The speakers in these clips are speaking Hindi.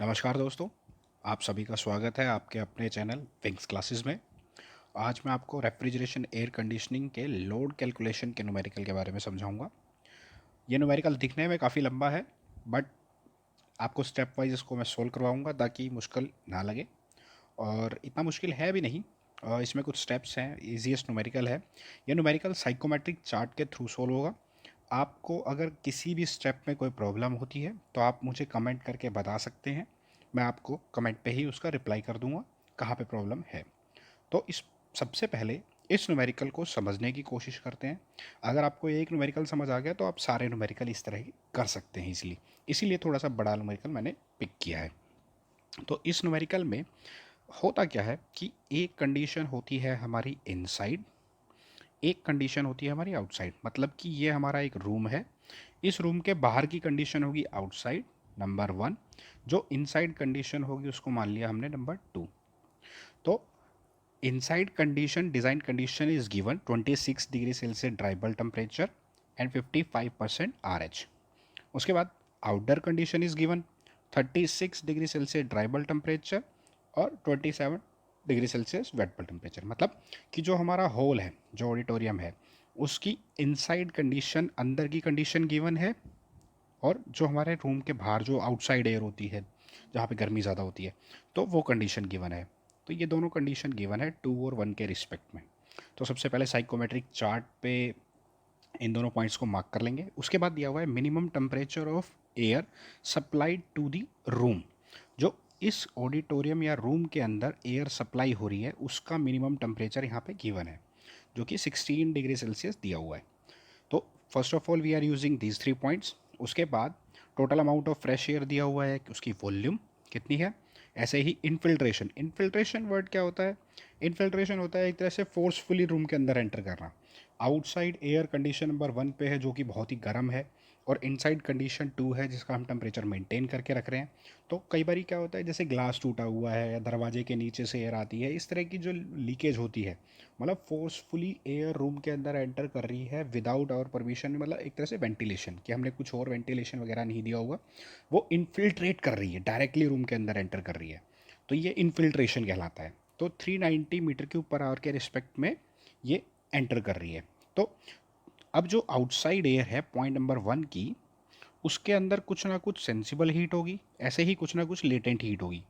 नमस्कार दोस्तों, आप सभी का स्वागत है आपके अपने चैनल विंग्स क्लासेस में। आज मैं आपको रेफ्रिजरेशन एयर कंडीशनिंग के लोड कैलकुलेशन के न्यूमेरिकल के बारे में समझाऊंगा। ये न्यूमेरिकल दिखने में काफ़ी लंबा है, बट आपको स्टेप वाइज इसको मैं सोल्व करवाऊंगा ताकि मुश्किल ना लगे। और इतना मुश्किल है भी नहीं। इसमें कुछ स्टेप्स हैं, इजीएस्ट न्यूमेरिकल है। ये न्यूमेरिकल साइकोमेट्रिक चार्ट के थ्रू सोल्व होगा। आपको अगर किसी भी स्टेप में कोई प्रॉब्लम होती है तो आप मुझे कमेंट करके बता सकते हैं। मैं आपको कमेंट पे ही उसका रिप्लाई कर दूंगा कहाँ पे प्रॉब्लम है। तो इस सबसे पहले इस न्यूमेरिकल को समझने की कोशिश करते हैं। अगर आपको एक न्यूमेरिकल समझ आ गया तो आप सारे न्यूमेरिकल इस तरह ही कर सकते हैं इजीली। इसीलिए थोड़ा सा बड़ा न्यूमेरिकल मैंने पिक किया है। तो इस न्यूमेरिकल में होता क्या है कि एक कंडीशन होती है हमारी इनसाइड, एक कंडीशन होती है हमारी आउटसाइड। मतलब कि ये हमारा एक रूम है, इस रूम के बाहर की कंडीशन होगी आउटसाइड नंबर वन। जो इनसाइड कंडीशन होगी उसको मान लिया हमने नंबर टू। तो inside condition design condition is given 26 degree Celsius dry bulb temperature and 55% RH। उसके बाद outdoor condition is given 36 degree Celsius dry bulb temperature और 27 degree Celsius wet bulb temperature. मतलब कि जो हमारा हॉल है, जो ऑडिटोरियम है, उसकी इनसाइड कंडीशन, अंदर की कंडीशन गिवन है, और जो हमारे रूम के बाहर जो आउटसाइड एयर होती है जहाँ पे गर्मी ज़्यादा होती है, तो वो कंडीशन गिवन है। तो ये दोनों कंडीशन गिवन है 2 और 1 के रिस्पेक्ट में। तो सबसे पहले साइकोमेट्रिक चार्ट पे इन दोनों पॉइंट्स को मार्क कर लेंगे। उसके बाद दिया हुआ है minimum temperature of air supplied to the room. जो इस ऑडिटोरियम या रूम के अंदर एयर सप्लाई हो रही है उसका मिनिमम टेम्परेचर यहाँ पे गिवन है, जो कि 16 डिग्री सेल्सियस दिया हुआ है। तो first of all we are using these 3 points. उसके बाद total amount of fresh air दिया हुआ है कि उसकी वॉल्यूम कितनी है। ऐसे ही इनफिल्ट्रेशन, इनफिल्ट्रेशन वर्ड क्या होता है? इनफिल्ट्रेशन होता है एक तरह से फोर्सफुली रूम के अंदर एंटर करना। आउटसाइड एयर कंडीशन नंबर 1 पे है जो कि बहुत ही गर्म है, और इनसाइड कंडीशन 2 है जिसका हम टेम्परेचर मेंटेन करके रख रहे हैं। तो कई बार क्या होता है, जैसे ग्लास टूटा हुआ है या दरवाजे के नीचे से एयर आती है, इस तरह की जो लीकेज होती है, मतलब फोर्सफुली एयर रूम के अंदर एंटर कर रही है विदाउट आवर परमिशन, मतलब एक तरह से वेंटिलेशन, कि हमने कुछ और वेंटिलेशन वगैरह नहीं दिया होगा, वो इनफिल्ट्रेट कर रही है, डायरेक्टली रूम के अंदर एंटर कर रही है, तो ये इनफिल्ट्रेशन कहलाता है। तो 390 मीटर क्यूब पर आवर के रिस्पेक्ट में ये एंटर कर रही है। तो अब जो आउटसाइड एयर है पॉइंट नंबर 1 की, उसके अंदर कुछ ना कुछ सेंसिबल हीट होगी, ऐसे ही कुछ ना कुछ लेटेंट हीट होगी।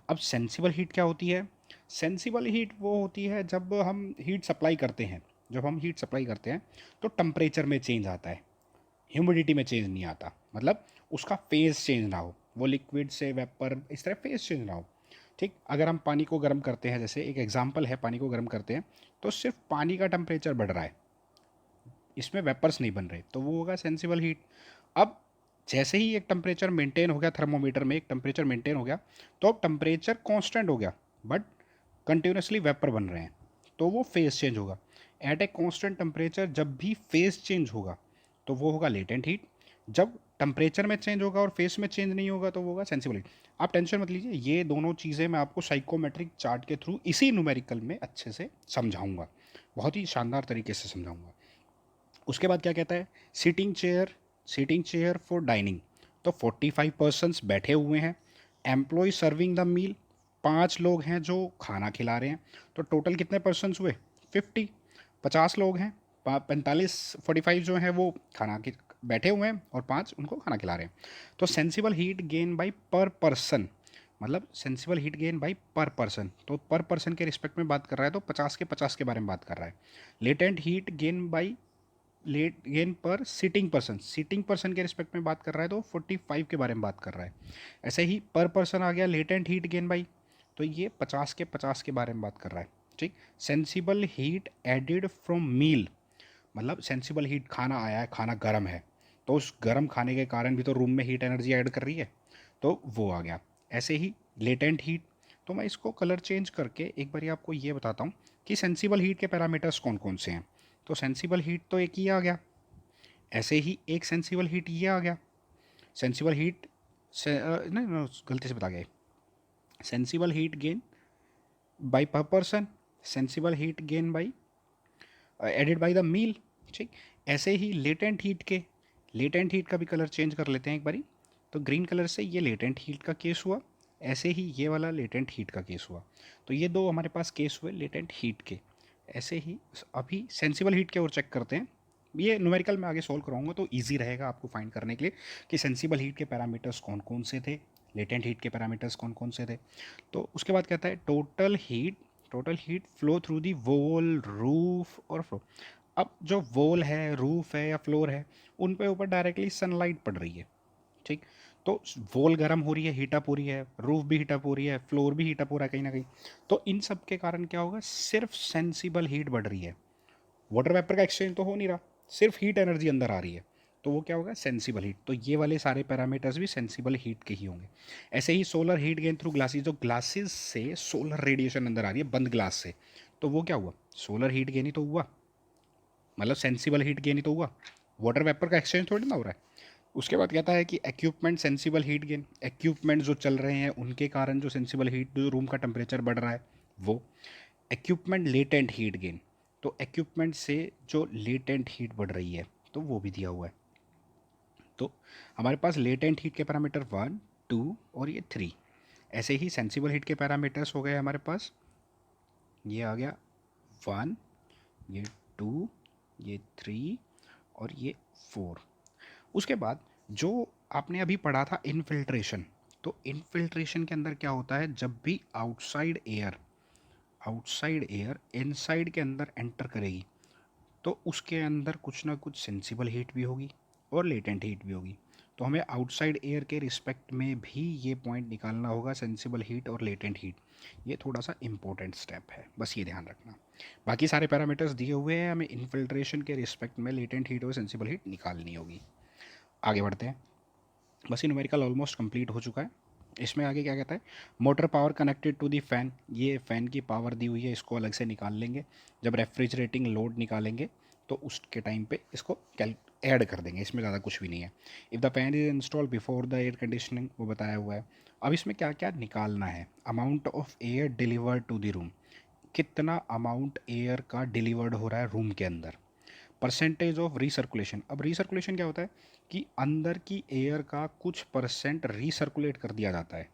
अब सेंसिबल हीट क्या होती है? सेंसिबल हीट वो होती है जब हम हीट सप्लाई करते हैं, जब हम हीट सप्लाई करते हैं तो टेम्परेचर में चेंज आता है, ह्यूमिडिटी में चेंज नहीं आता। मतलब उसका फेज चेंज ना हो, वो लिक्विड से वेपर इस तरह फेज चेंज ना हो। ठीक, अगर हम पानी को गर्म करते हैं, जैसे एक एग्जांपल है, पानी को गर्म करते हैं तो सिर्फ पानी का टेम्परेचर बढ़ रहा है, इसमें वेपर्स नहीं बन रहे, तो वो होगा सेंसिबल हीट। अब जैसे ही एक टेम्परेचर मेंटेन हो गया, थर्मोमीटर में एक टेम्परेचर मेंटेन हो गया, तो अब टेम्परेचर कांस्टेंट हो गया, बट कंटिन्यूसली वेपर बन रहे हैं, तो वो फेज चेंज होगा। एट ए कांस्टेंट टेम्परेचर जब भी फेज चेंज होगा तो वो होगा लेटेंट हीट। जब टेम्परेचर में चेंज होगा और फेस में चेंज नहीं होगा तो वो होगा सेंसिबल हीट। आप टेंशन मत लीजिए, ये दोनों चीज़ें मैं आपको साइकोमेट्रिक चार्ट के थ्रू इसी न्यूमेरिकल में अच्छे से समझाऊंगा, बहुत ही शानदार तरीके से समझाऊंगा। उसके बाद क्या कहता है? Seating chair, seating chair for dining. तो 45 पर्सनस बैठे हुए हैं। एम्प्लॉय सर्विंग द मील, 5 लोग हैं जो खाना खिला रहे हैं। तो टोटल कितने पर्सनस हुए? 50। 50 लोग हैं, 45 45 जो हैं वो खाना बैठे हुए हैं और 5 उनको खाना खिला रहे हैं। तो sensible heat gain by per person, मतलब sensible heat gain by per person, तो पर पर्सन के रिस्पेक्ट में बात कर रहा है तो 50 के बारे में बात कर रहा है। Latent heat gain by late gain per seating person, seating person के रिस्पेक्ट में बात कर रहा है तो 45 के बारे में बात कर रहा है। ऐसे ही पर पर्सन आ गया लेटेंट हीट गेन बाई, तो ये 50 के बारे में बात कर रहा है। ठीक, सेंसिबल हीट एडिड फ्रॉम मील, मतलब सेंसिबल हीट, खाना आया है, खाना गर्म है, तो उस गर्म खाने के कारण भी तो रूम में हीट एनर्जी ऐड कर रही है, तो वो आ गया। ऐसे ही लेटेंट हीट, तो मैं इसको कलर चेंज करके एक बार आपको ये बताता हूँ कि सेंसिबल हीट के पैरामीटर्स कौन कौन से हैं। तो सेंसिबल हीट तो एक ही आ गया, ऐसे ही एक सेंसिबल हीट ये आ गया। सेंसिबल हीट से नहीं नहीं, गलती से बता गए। Sensible heat gain by per person, sensible heat gain by added by the meal. ठीक, ऐसे ही लेटेंट हीट के, लेटेंट हीट का भी कलर चेंज कर लेते हैं एक बारी। तो ग्रीन कलर से ये लेटेंट हीट का केस हुआ, ऐसे ही ये वाला लेटेंट हीट का केस हुआ। तो ये दो हमारे पास केस हुए लेटेंट हीट के। ऐसे ही अभी सेंसिबल हीट के और चेक करते हैं। ये न्यूमेरिकल में आगे सॉल्व कराऊंगा तो इजी रहेगा आपको फाइंड करने के लिए कि सेंसिबल हीट के पैरामीटर्स कौन कौन से थे, लेटेंट हीट के पैरामीटर्स कौन कौन से थे। तो उसके बाद कहता है total heat flow through the wall, roof और फ्लोर। अब जो वॉल है, रूफ है या फ्लोर है, उन पे ऊपर डायरेक्टली सनलाइट पड़ रही है, ठीक। तो वॉल गर्म हो रही है, हीटअप हो रही है, रूफ भी हीटअप हो रही है, फ्लोर भी हीटअप हो रहा है कहीं ना कहीं। तो इन सब के कारण क्या होगा, सिर्फ सेंसिबल हीट बढ़ रही है। वाटर वेपर का एक्सचेंज तो हो नहीं रहा, सिर्फ हीट एनर्जी अंदर आ रही है। तो वो क्या होगा, सेंसिबल हीट। तो ये वाले सारे पैरामीटर्स भी सेंसिबल हीट के ही होंगे। ऐसे ही solar heat gain through glasses, जो ग्लासेस से सोलर रेडिएशन अंदर आ रही है बंद ग्लास से, तो वो क्या हुआ, सोलर हीट गेन ही तो हुआ, मतलब सेंसिबल हीट गेन ही तो हुआ। वाटर वेपर का एक्सचेंज थोड़ी ना हो रहा है। उसके बाद कहता है कि equipment sensible heat gain, equipment जो चल रहे हैं उनके कारण जो सेंसिबल हीट, जो रूम का टेम्परेचर बढ़ रहा है वो। एक्यूपमेंट लेटेंट हीट गेन, तो एक्यूपमेंट से जो लेटेंट हीट बढ़ रही है तो वो भी दिया हुआ है। तो हमारे पास लेटेंट हीट के पैरामीटर 1, 2 और ये 3। ऐसे ही सेंसिबल हीट के पैरामीटर्स हो गए हमारे पास, ये आ गया 1, ये 2, ये 3 और ये 4। उसके बाद जो आपने अभी पढ़ा था इनफिल्ट्रेशन, तो इनफिल्ट्रेशन के अंदर क्या होता है, जब भी आउटसाइड एयर इनसाइड के अंदर एंटर करेगी तो उसके अंदर कुछ ना कुछ सेंसिबल हीट भी होगी और लेटेंट हीट भी होगी। तो हमें आउटसाइड एयर के रिस्पेक्ट में भी ये पॉइंट निकालना होगा, सेंसिबल हीट और लेटेंट हीट। ये थोड़ा सा इंपॉर्टेंट स्टेप है, बस ये ध्यान रखना। बाकी सारे पैरामीटर्स दिए हुए हैं, हमें इन्फिल्ट्रेशन के रिस्पेक्ट में लेटेंट हीट और सेंसिबल हीट निकालनी होगी। आगे बढ़ते हैं। बस ये न्यूमेरिकल ऑलमोस्ट कंप्लीट हो चुका है। इसमें आगे क्या कहता है, motor power connected to the fan, ये फ़ैन की पावर दी हुई है, इसको अलग से निकाल लेंगे। जब रेफ्रिजरेटिंग लोड निकालेंगे तो उसके टाइम पे इसको कैल ऐड कर देंगे, इसमें ज़्यादा कुछ भी नहीं है। If the fan is install before the air conditioning, वो बताया हुआ है। अब इसमें क्या क्या निकालना है, amount of air delivered to the room, कितना अमाउंट एयर का डिलीवर्ड हो रहा है रूम के अंदर। परसेंटेज ऑफ रीसर्कुलेशन, अब रीसर्कुलेशन क्या होता है कि अंदर की एयर का कुछ परसेंट रीसर्कुलेट कर दिया जाता है,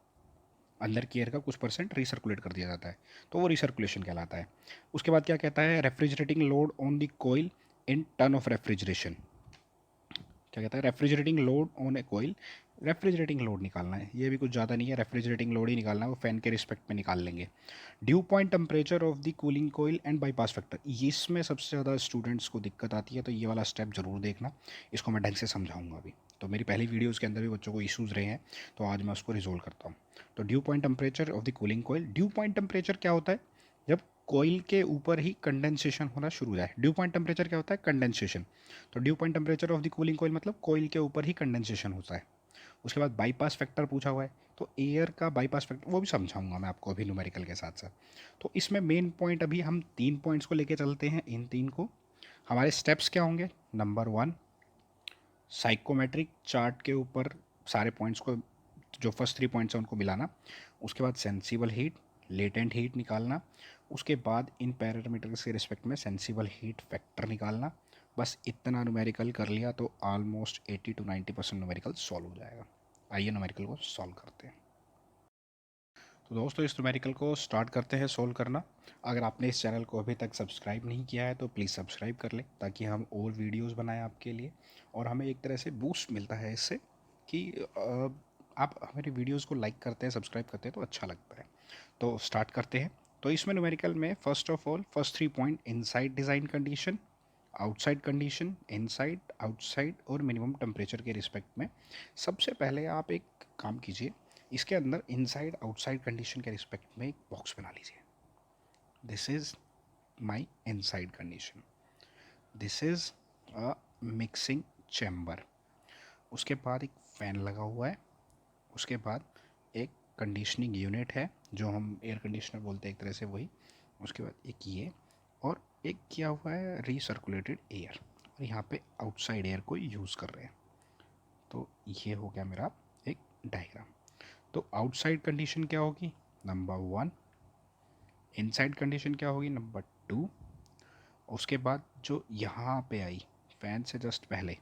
अंदर की एयर का कुछ परसेंट रीसर्कुलेट कर दिया जाता है, तो वो रीसर्कुलेशन कहलाता है। उसके बाद क्या कहता है, refrigerating load on the coil in ton of refrigeration, क्या कहता है, refrigerating load on a coil, refrigerating load निकालना है, ये भी कुछ ज़्यादा नहीं है, रेफ्रिजरेटिंग लोड ही निकालना है, वो फैन के रिस्पेक्ट में निकाल लेंगे। Dew point temperature of the cooling coil and bypass factor, इसमें सबसे ज़्यादा स्टूडेंट्स को दिक्कत आती है, तो ये वाला स्टेप ज़रूर देखना, इसको मैं ढंग से समझाऊंगा अभी। तो मेरी पहली वीडियोज़ के अंदर भी बच्चों को इशूज़ रहे हैं, तो आज मैं उसको रिजोल्व करता हूँ। तो dew point temperature of the cooling coil, dew point temperature क्या होता है, जब कोयल के ऊपर ही कंडेंसेशन होना शुरू हो जाए। ड्यू पॉइंट टेम्परेचर क्या होता है, कंडेंसेशन। तो dew point temperature of the cooling coil मतलब कोयल के ऊपर ही कंडेंसेशन होता है। उसके बाद बाईपास फैक्टर पूछा हुआ है, तो एयर का बाईपास फैक्टर वो भी समझाऊंगा मैं आपको अभी न्यूमेरिकल के साथ साथ। तो इसमें मेन पॉइंट अभी हम 3 पॉइंट्स को लेके चलते हैं, इन 3 को। हमारे स्टेप्स क्या होंगे, नंबर 1, साइकोमेट्रिक चार्ट के ऊपर सारे पॉइंट्स को, जो फर्स्ट 3 पॉइंट्स हैं उनको मिलाना। उसके बाद सेंसिबल हीट, लेटेंट हीट निकालना। उसके बाद इन पैरामीटर्स के रिस्पेक्ट में सेंसिबल हीट फैक्टर निकालना। बस इतना न्यूमेरिकल कर लिया तो ऑलमोस्ट 80 to 90% न्यूमेरिकल सॉल्व हो जाएगा। आइए न्यूमेरिकल को सॉल्व करते हैं। तो दोस्तों इस न्यूमेरिकल को स्टार्ट करते हैं सॉल्व करना। अगर आपने इस चैनल को अभी तक सब्सक्राइब नहीं किया है तो प्लीज़ सब्सक्राइब कर लें, ताकि हम और वीडियोस बनाएं आपके लिए, और हमें एक तरह से बूस्ट मिलता है इससे कि आप हमारी वीडियोस को लाइक करते हैं, सब्सक्राइब करते हैं तो अच्छा लगता है। तो स्टार्ट करते हैं। तो इसमें न्यूमेरिकल में first of all first 3 point, inside design condition, outside condition, inside, outside और मिनिमम टेम्परेचर के रिस्पेक्ट में। सबसे पहले आप एक काम कीजिए, इसके अंदर इनसाइड आउटसाइड कंडीशन के रिस्पेक्ट में एक बॉक्स बना लीजिए। This is my inside condition, this is a mixing chamber. उसके बाद एक फ़ैन लगा हुआ है। उसके बाद एक कंडीशनिंग यूनिट है, जो हम एयर कंडीशनर बोलते हैं एक तरह से वही। उसके बाद एक ये, और एक किया हुआ है रीसर्कुलेटेड एयर, और यहाँ पे आउटसाइड एयर को यूज़ कर रहे हैं। तो ये हो गया मेरा एक डायग्राम। तो आउटसाइड कंडीशन क्या होगी, नंबर 1। इनसाइड कंडीशन क्या होगी, नंबर 2। उसके बाद जो यहाँ पे आई फैन से जस्ट पहले,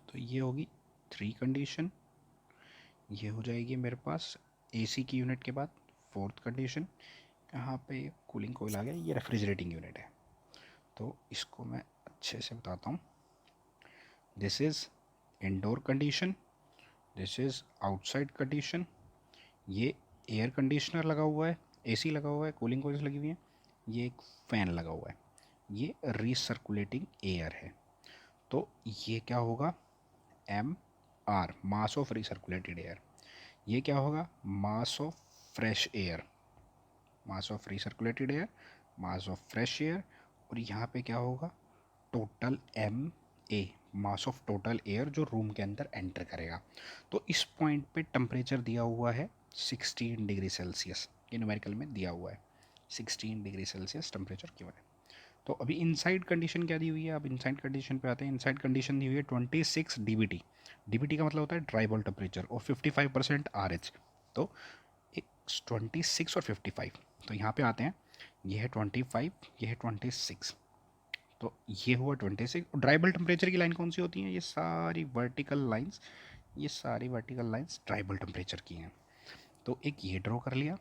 तो ये होगी 3 कंडीशन। ये हो जाएगी मेरे पास एसी की यूनिट के बाद फोर्थ कंडीशन, यहाँ पे कूलिंग कोयल आ गया, ये रेफ्रिजरेटिंग यूनिट है। तो इसको मैं अच्छे से बताता हूँ। This is indoor condition, this is outside condition. ये एयर कंडीशनर लगा हुआ है, एसी लगा हुआ है, कूलिंग कोयल्स लगी हुई हैं, ये एक फ़ैन लगा हुआ है, ये रीसर्कुलेटिंग एयर है। तो ये क्या होगा, M R, mass of recirculated air. ये क्या होगा, mass of fresh air, mass of recirculated air, mass of fresh air. और यहाँ पे क्या होगा, total M A, mass of total air जो रूम के अंदर एंटर करेगा। तो इस पॉइंट पे टेम्परेचर दिया हुआ है 16 डिग्री सेल्सियस, ये न्यूमेरिकल में दिया हुआ है 16 डिग्री सेल्सियस टेम्परेचर की वजह। तो अभी इनसाइड कंडीशन क्या दी हुई है, अब इनसाइड कंडीशन पे आते हैं। इनसाइड कंडीशन दी हुई है 26 डीबीटी। डीबीटी का मतलब होता है ड्राई बल्ब टेम्परेचर, और 55% आरएच। तो 26 और 55, तो यहाँ पे आते हैं, ये है 25, ये है 26, तो ये हुआ 26। ड्राई बल्ब टेम्परेचर की लाइन कौन सी होती है, ये सारी वर्टिकल लाइंस, ये सारी vertical lines dry bulb temperature की हैं। तो एक ये ड्रॉ कर लिया,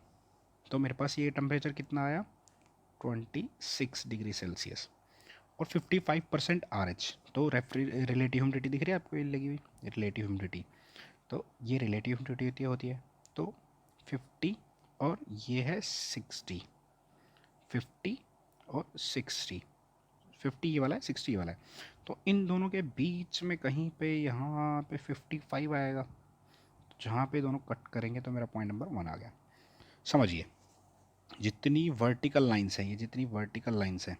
तो मेरे पास ये टेम्परेचर कितना आया, 26 डिग्री सेल्सियस, और 55% आर एच। तो रिलेटिव ह्यूमिडिटी दिख रही है आपको, ये लगी हुई रिलेटिव ह्यूमिडिटी। तो ये रिलेटिव ह्यूमिडिटी होती है, तो 50 और ये है 60, 50 और 60, 50 ये वाला है, 60 ये वाला है। तो इन दोनों के बीच में कहीं पे यहाँ पे 55 आएगा, जहाँ पे दोनों कट करेंगे तो मेरा पॉइंट नंबर 1 आ गया। समझिए, जितनी वर्टिकल लाइंस हैं, ये जितनी वर्टिकल लाइंस हैं,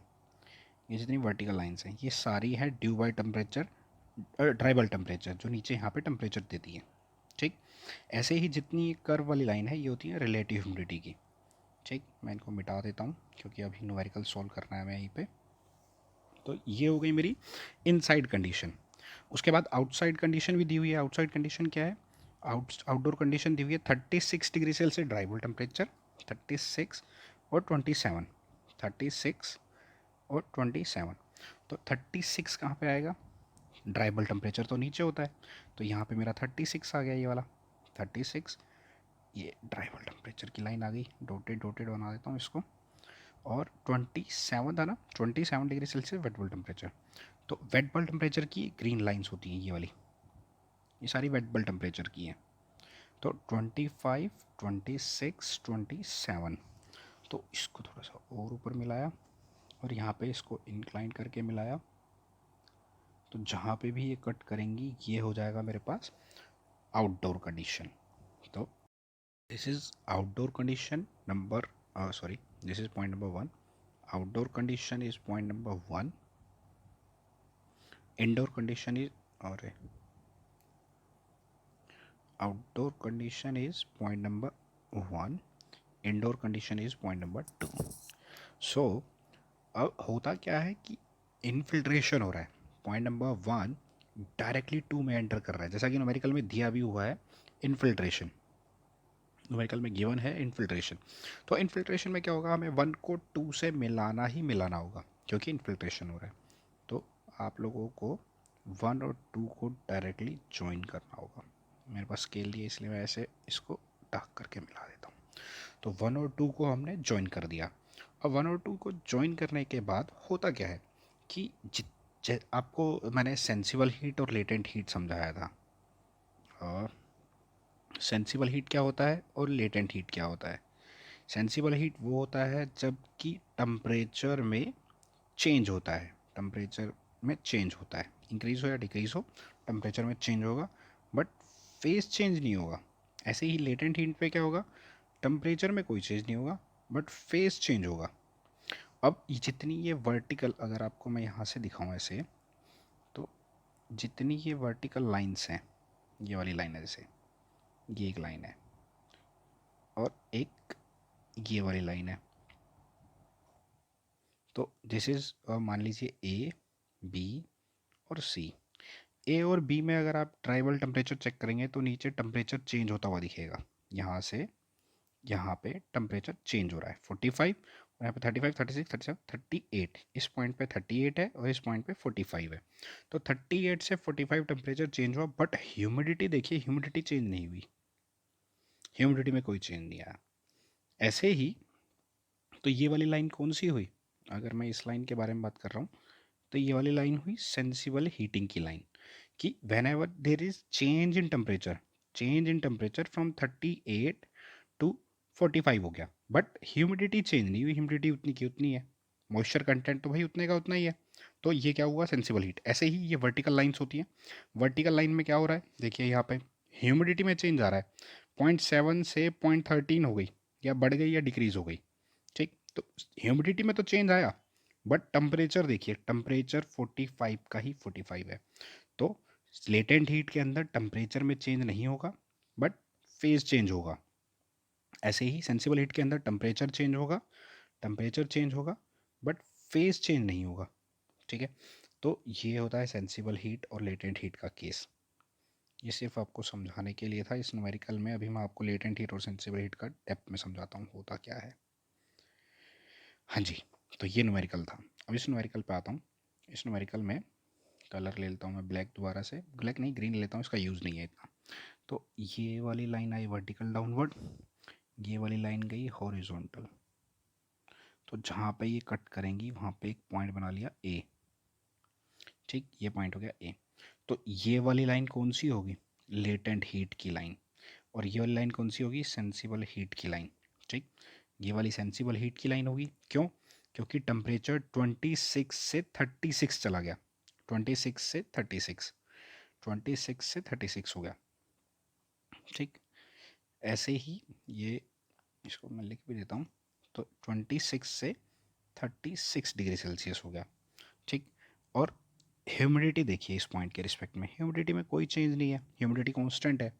ये जितनी वर्टिकल लाइंस हैं, ये सारी है due by temperature, dry bulb temperature, जो नीचे यहाँ पे टेम्परेचर देती है। ठीक, ऐसे ही जितनी कर्व वाली लाइन है, ये होती है रिलेटिव ह्यूमिडिटी की। ठीक, मैं इनको मिटा देता हूँ क्योंकि अभी न्यूमेरिकल सॉल्व करना है मैं यहीं पे। तो ये हो गई मेरी इनसाइड कंडीशन। उसके बाद आउटसाइड कंडीशन भी दी हुई है। आउटसाइड कंडीशन क्या है, आउटडोर कंडीशन दी हुई है 36 degree Celsius dry bulb temperature, 36 और 27, 36 और 27। तो 36 कहाँ पे आएगा, ड्राई बल्ब टेम्परेचर तो नीचे होता है, तो यहाँ पे मेरा 36 आ गया, ये वाला 36, ये ड्राई बल्ब टेम्परेचर की लाइन आ गई, डॉटेड डॉटेड बना देता हूँ इसको। और 27 था ना, 27 degree Celsius wet bulb temperature. तो वेट बल्ब टेम्परेचर की ग्रीन लाइंस होती हैं ये वाली, ये सारी वेट बल्ब टेम्परेचर की हैं। तो 25, 26, 27। तो इसको थोड़ा सा और ऊपर मिलाया, और यहाँ पे इसको इंक्लाइन करके मिलाया, तो जहाँ पे भी ये कट करेंगी ये हो जाएगा मेरे पास आउटडोर कंडीशन। तो this is outdoor condition number, sorry, this is point number 1। Outdoor condition is point number 1, indoor condition is, और outdoor condition is point number 1, indoor condition is point number 2। So अब होता क्या है कि इनफिल्ट्रेशन हो रहा है, पॉइंट नंबर 1 डायरेक्टली 2 में एंटर कर रहा है, जैसा कि न्यूमेरिकल में दिया भी हुआ है इनफिल्ट्रेशन, न्यूमेरिकल में गिवन है इनफिल्ट्रेशन। तो इनफिल्ट्रेशन में क्या होगा, हमें 1 को 2 से मिलाना ही मिलाना होगा क्योंकि इनफिल्ट्रेशन हो रहा है। तो आप लोगों को 1 और 2 को डायरेक्टली ज्वाइन करना होगा। मेरे पास स्केल दिया इसलिए मैं ऐसे इसको डाक करके मिला देता हूँ। तो 1 और 2 को हमने ज्वाइन कर दिया। अब 1 और 2 को ज्वाइन करने के बाद होता क्या है कि आपको मैंने सेंसिबल हीट और लेटेंट हीट समझाया था। और सेंसिबल हीट क्या होता है और लेटेंट हीट क्या होता है। सेंसिबल हीट वो होता है जब कि टेम्परेचर में चेंज होता है, टेम्परेचर में चेंज होता है, इंक्रीज़ हो या डिक्रीज़ हो, टेम्परेचर में चेंज होगा बट फेज चेंज नहीं होगा। ऐसे ही लेटेंट हीट पे क्या होगा, टेम्परेचर में कोई चेंज नहीं होगा बट फेज चेंज होगा। अब जितनी ये वर्टिकल, अगर आपको मैं यहाँ से दिखाऊँ ऐसे, तो जितनी ये वर्टिकल लाइंस हैं, ये वाली लाइन है, जैसे ये एक लाइन है और एक ये वाली लाइन है। तो दिस इज़, मान लीजिए ए, बी और सी। ए और बी में अगर आप ट्राइबल टेम्परेचर चेक करेंगे तो नीचे टेम्परेचर चेंज होता हुआ दिखेगा। यहाँ से यहाँ पे टेम्परेचर चेंज हो रहा है 45, और यहाँ पे 35, 36, 37, 38। इस पॉइंट पे 38 है और इस पॉइंट पे 45 है। तो 38 से 45 टेम्परेचर चेंज हुआ, बट ह्यूमिडिटी देखिए, ह्यूमिडिटी चेंज नहीं हुई। ह्यूमिडिटी में कोई चेंज नहीं आया। ऐसे ही तो ये वाली लाइन कौन सी हुई, अगर मैं इस लाइन के बारे में बात कर रहा हूँ तो ये वाली लाइन हुई सेंसिबल हीटिंग की लाइन, कि whenever there is change in temperature from 38 to 45 हो गया, बट ह्यूमिडिटी चेंज नहीं हुई, ह्यूमिडिटी उतनी की उतनी है, मॉइस्चर कंटेंट तो भाई उतने का उतना ही है। तो ये क्या हुआ, सेंसिबल हीट। ऐसे ही ये वर्टिकल लाइंस होती हैं, वर्टिकल लाइन में क्या हो रहा है, देखिए यहाँ पे ह्यूमिडिटी में चेंज आ रहा है, 0.7 से 0.13 हो गई, या बढ़ गई या डिक्रीज हो गई, ठीक। तो ह्यूमिडिटी में तो चेंज आया, बट टेम्परेचर देखिए, टेम्परेचर 45 का ही 45 है। तो लेटेंट हीट के अंदर टेम्परेचर में चेंज नहीं होगा, बट फेज चेंज होगा। ऐसे ही सेंसिबल हीट के अंदर टेम्परेचर चेंज होगा बट फेज चेंज नहीं होगा, ठीक है। तो ये होता है सेंसिबल हीट और लेटेंट हीट का केस। ये सिर्फ आपको समझाने के लिए था इस न्यूमेरिकल में। अभी मैं आपको लेटेंट हीट और सेंसिबल हीट का डेप्थ में समझाता हूँ होता क्या है। हाँ जी, तो ये न्यूमेरिकल था। अब इस न्यूमेरिकल पे आता हूँ। इस न्यूमेरिकल में कलर ले लेता हूँ मैं ब्लैक, दोबारा से ब्लैक नहीं ग्रीन लेता हूँ, इसका यूज़ नहीं है इतना। तो ये वाली लाइन आई वर्टिकल डाउनवर्ड, ये वाली लाइन गई हॉरिजॉन्टल। तो जहाँ पे ये कट करेंगी वहाँ पे एक पॉइंट बना लिया ए, ठीक, ये पॉइंट हो गया ए। तो ये वाली लाइन कौन सी होगी, लेटेंट हीट की लाइन, और ये वाली लाइन कौन सी होगी, सेंसिबल हीट की लाइन, ठीक। ये वाली सेंसिबल हीट की लाइन होगी, क्यों, क्योंकि टेम्परेचर 26 से 36 चला गया, 26 से 36, 26 से 36 हो गया, ठीक। ऐसे ही ये, इसको मैं लिख भी देता हूँ, तो 26 से 36 डिग्री सेल्सियस हो गया, ठीक। और ह्यूमिडिटी देखिए इस पॉइंट के रिस्पेक्ट में, ह्यूमिडिटी में कोई चेंज नहीं है, ह्यूमिडिटी कांस्टेंट है।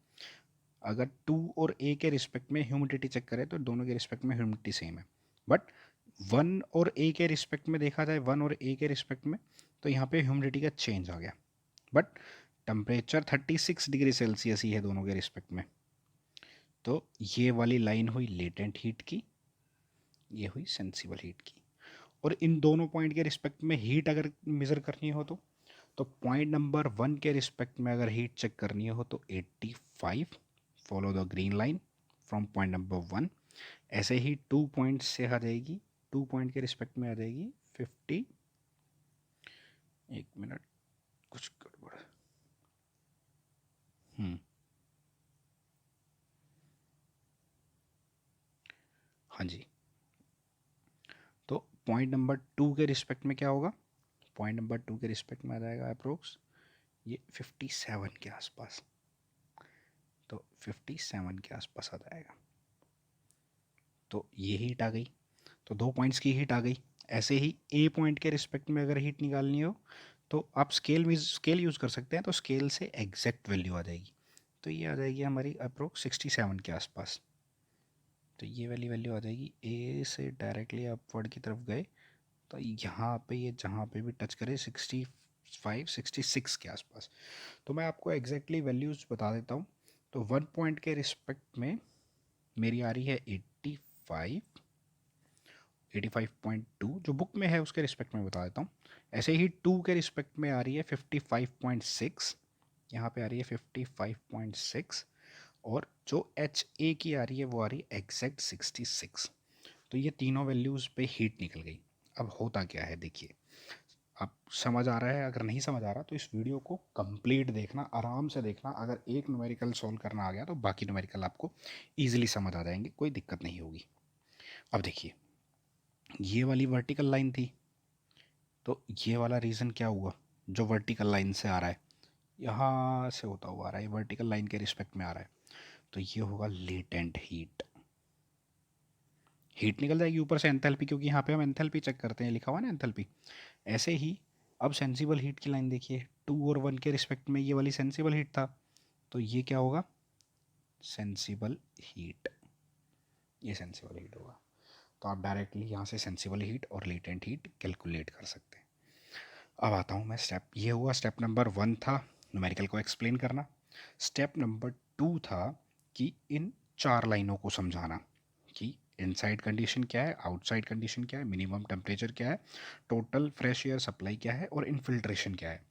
अगर 2 और ए के रिस्पेक्ट में ह्यूमिडिटी चेक करें तो दोनों के रिस्पेक्ट में ह्यूमिडिटी सेम है, बट 1 और ए के रिस्पेक्ट में देखा जाए, 1 और ए के रिस्पेक्ट में, तो यहाँ पे ह्यूमिडिटी का चेंज आ गया, बट टेम्परेचर 36 डिग्री सेल्सियस ही है दोनों के रिस्पेक्ट में। तो ये वाली लाइन हुई लेटेंट हीट की, ये हुई सेंसिबल हीट की। और इन दोनों पॉइंट के रिस्पेक्ट में हीट अगर मेज़र करनी हो तो पॉइंट नंबर 1 के रिस्पेक्ट में अगर हीट चेक करनी हो तो 85, follow the green line from point number 1। ऐसे ही 2 पॉइंट से आ जाएगी, 2 पॉइंट के रिस्पेक्ट में आ जाएगी 50, एक मिनट कुछ गड़बड़ है, हाँ जी। तो पॉइंट नंबर 2 के रिस्पेक्ट में क्या होगा, पॉइंट नंबर 2 के रिस्पेक्ट में आ जाएगा अप्रोक्स ये 57 के आसपास, तो 57 के आसपास आ जाएगा। तो ये हीट आ गई, तो 2 पॉइंट्स की हीट आ गई। ऐसे ही ए पॉइंट के रिस्पेक्ट में अगर हीट निकालनी हो तो आप स्केल यूज़ कर सकते हैं, तो स्केल से एग्जैक्ट वैल्यू आ जाएगी। तो ये आ जाएगी हमारी अप्रोक्स 67 के आसपास। तो ये वाली वैल्यू आ जाएगी, ए से डायरेक्टली अपवर्ड की तरफ गए तो यहाँ पे ये जहाँ पे भी टच करे 65 66 के आसपास। तो मैं आपको एग्जैक्टली वैल्यूज़ बता देता हूँ। तो 1 पॉइंट के रिस्पेक्ट में मेरी आ रही है 85, 85.2 जो बुक में है उसके रिस्पेक्ट में बता देता हूँ। ऐसे ही 2 के रिस्पेक्ट में आ रही है 55.6, यहाँ पे आ रही है 55.6, और जो एच ए की आ रही है वो आ रही है एग्जैक्ट 66। तो ये तीनों वैल्यूज़ पे हीट निकल गई। अब होता क्या है देखिए, आप समझ आ रहा है, अगर नहीं समझ आ रहा तो इस वीडियो को कंप्लीट देखना, आराम से देखना। अगर एक न्यूमेरिकल सॉल्व करना आ गया तो बाकी न्यूमेरिकल आपको ईजिली समझ आ जाएंगे, कोई दिक्कत नहीं होगी। अब देखिए ये वाली वर्टिकल लाइन थी, तो ये वाला रीज़न क्या हुआ, जो वर्टिकल लाइन से आ रहा है, यहाँ से होता हुआ आ रहा है, वर्टिकल लाइन के रिस्पेक्ट में आ रहा है, तो ये होगा लेटेंट हीट। हीट निकल जाएगी ऊपर से एंथैल्पी, क्योंकि यहाँ पे हम एंथैल्पी चेक करते हैं, लिखा हुआ ना एंथैल्पी। ऐसे ही अब सेंसिबल हीट की लाइन देखिए, 2 और 1 के रिस्पेक्ट में ये वाली सेंसिबल हीट था, तो ये क्या होगा, सेंसिबल हीट, ये सेंसिबल हीट होगा। तो आप डायरेक्टली यहाँ से सेंसिबल हीट और लेटेंट हीट कैलकुलेट कर सकते हैं। अब आता हूँ मैं स्टेप, ये हुआ स्टेप नंबर 1 था न्यूमेरिकल को एक्सप्लेन करना। स्टेप नंबर 2 था कि इन 4 लाइनों को समझाना कि इनसाइड कंडीशन क्या है, आउटसाइड कंडीशन क्या है, मिनिमम टेम्परेचर क्या है, टोटल फ्रेश एयर सप्लाई क्या है, और इनफिल्ट्रेशन क्या है।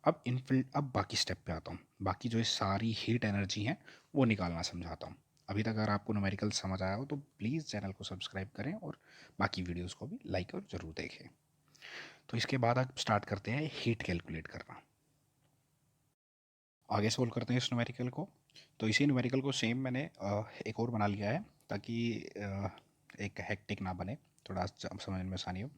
अब बाकी स्टेप पे आता हूँ, बाकी जो सारी हीट एनर्जी हैं वो निकालना समझाता हूँ। अभी तक अगर आपको न्यूमेरिकल समझ आया हो तो प्लीज़ चैनल को सब्सक्राइब करें और बाकी वीडियोस को भी लाइक और ज़रूर देखें। तो इसके बाद आप स्टार्ट करते हैं हीट कैलकुलेट करना। आगे सोल्व करते हैं इस न्यूमेरिकल को। तो इसी न्यूमेरिकल को सेम मैंने एक और बना लिया है ताकि एक हेक्टिक ना बने, थोड़ा समझने में आसानी हो।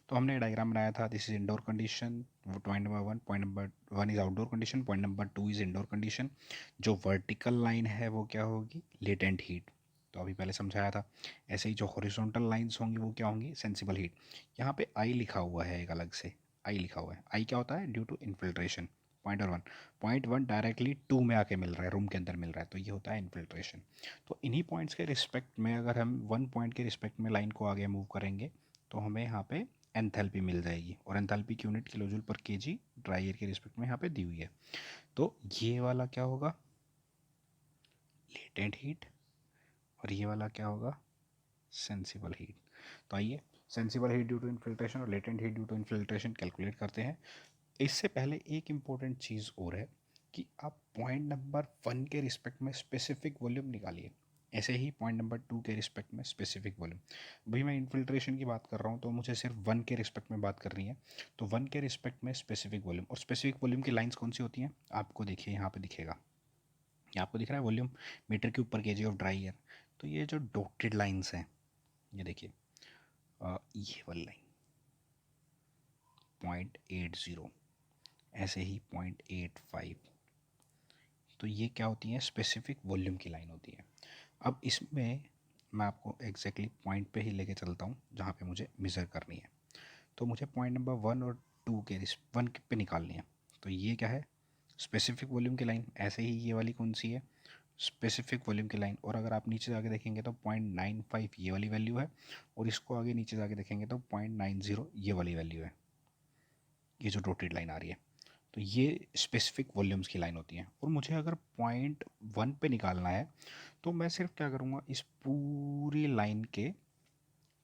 तो हमने डायग्राम बनाया था, this is indoor condition, point number one, point number one is outdoor condition, point number two is indoor condition. जो वर्टिकल लाइन है वो क्या होगी, लेटेंट हीट। तो अभी पहले समझाया था। ऐसे ही जो हॉरिजॉन्टल लाइंस होंगी वो क्या होंगी, सेंसिबल हीट। यहाँ पे आई लिखा हुआ है एक अलग से, आई लिखा हुआ है। आई क्या होता है, ड्यू टू इन्फिल्ट्रेशन। पॉइंट और one, point one directly two में आके मिल रहा है, रूम के अंदर मिल रहा है, तो ये होता है इन्फिल्ट्रेशन। तो इन्हीं पॉइंट्स के रिस्पेक्ट में अगर हम वन पॉइंट के रिस्पेक्ट में लाइन को आगे मूव करेंगे तो हमें यहाँ पे एंथैल्पी मिल जाएगी, और एंथैल्पी की यूनिट किलो जूल पर केजी ड्राई एयर के रिस्पेक्ट में यहाँ पे दी हुई है। तो ये वाला क्या होगा, लेटेंट हीट, और ये वाला क्या होगा, सेंसिबल हीट। तो आइए sensible heat due to infiltration और latent heat due to infiltration calculate करते हैं। इससे पहले एक इम्पॉर्टेंट चीज़ और है कि आप पॉइंट नंबर वन के रिस्पेक्ट में स्पेसिफिक वॉल्यूम निकालिए, ऐसे ही पॉइंट नंबर टू के रिस्पेक्ट में स्पेसिफिक वॉल्यूम। भाई मैं इन्फिल्ट्रेशन की बात कर रहा हूँ तो मुझे सिर्फ वन के रिस्पेक्ट में बात करनी है, तो वन के रिस्पेक्ट में स्पेसिफिक वॉल्यूम। और स्पेसिफिक वॉल्यूम की लाइंस कौन सी होती हैं, आपको देखिए यहाँ पे दिखेगा, ये आपको दिख रहा है वॉल्यूम मीटर के ऊपर केजी ऑफ ड्राई एयर। तो ये जो डॉटेड लाइंस हैं, ये देखिए, ये वाली लाइन 0.80, ऐसे ही 0.85, तो ये क्या होती है, स्पेसिफिक वॉल्यूम की लाइन होती है। अब इसमें मैं आपको एग्जैक्टली पॉइंट पे ही लेके चलता हूँ जहाँ पे मुझे मेज़र करनी है। तो मुझे पॉइंट नंबर वन और टू के वन पे निकालनी है। तो ये क्या है, स्पेसिफिक वॉल्यूम की लाइन। ऐसे ही ये वाली कौन सी है, स्पेसिफिक वॉल्यूम की लाइन। और अगर आप नीचे जाके देखेंगे तो 0.95 ये वाली वैल्यू है, और इसको आगे नीचे जाके देखेंगे तो 0.90 ये वाली वैल्यू है, ये जो डॉटेड लाइन आ रही है। तो ये स्पेसिफिक वॉल्यूम्स की लाइन होती हैं। और मुझे अगर पॉइंट वन पे निकालना है तो मैं सिर्फ क्या करूँगा, इस पूरी लाइन के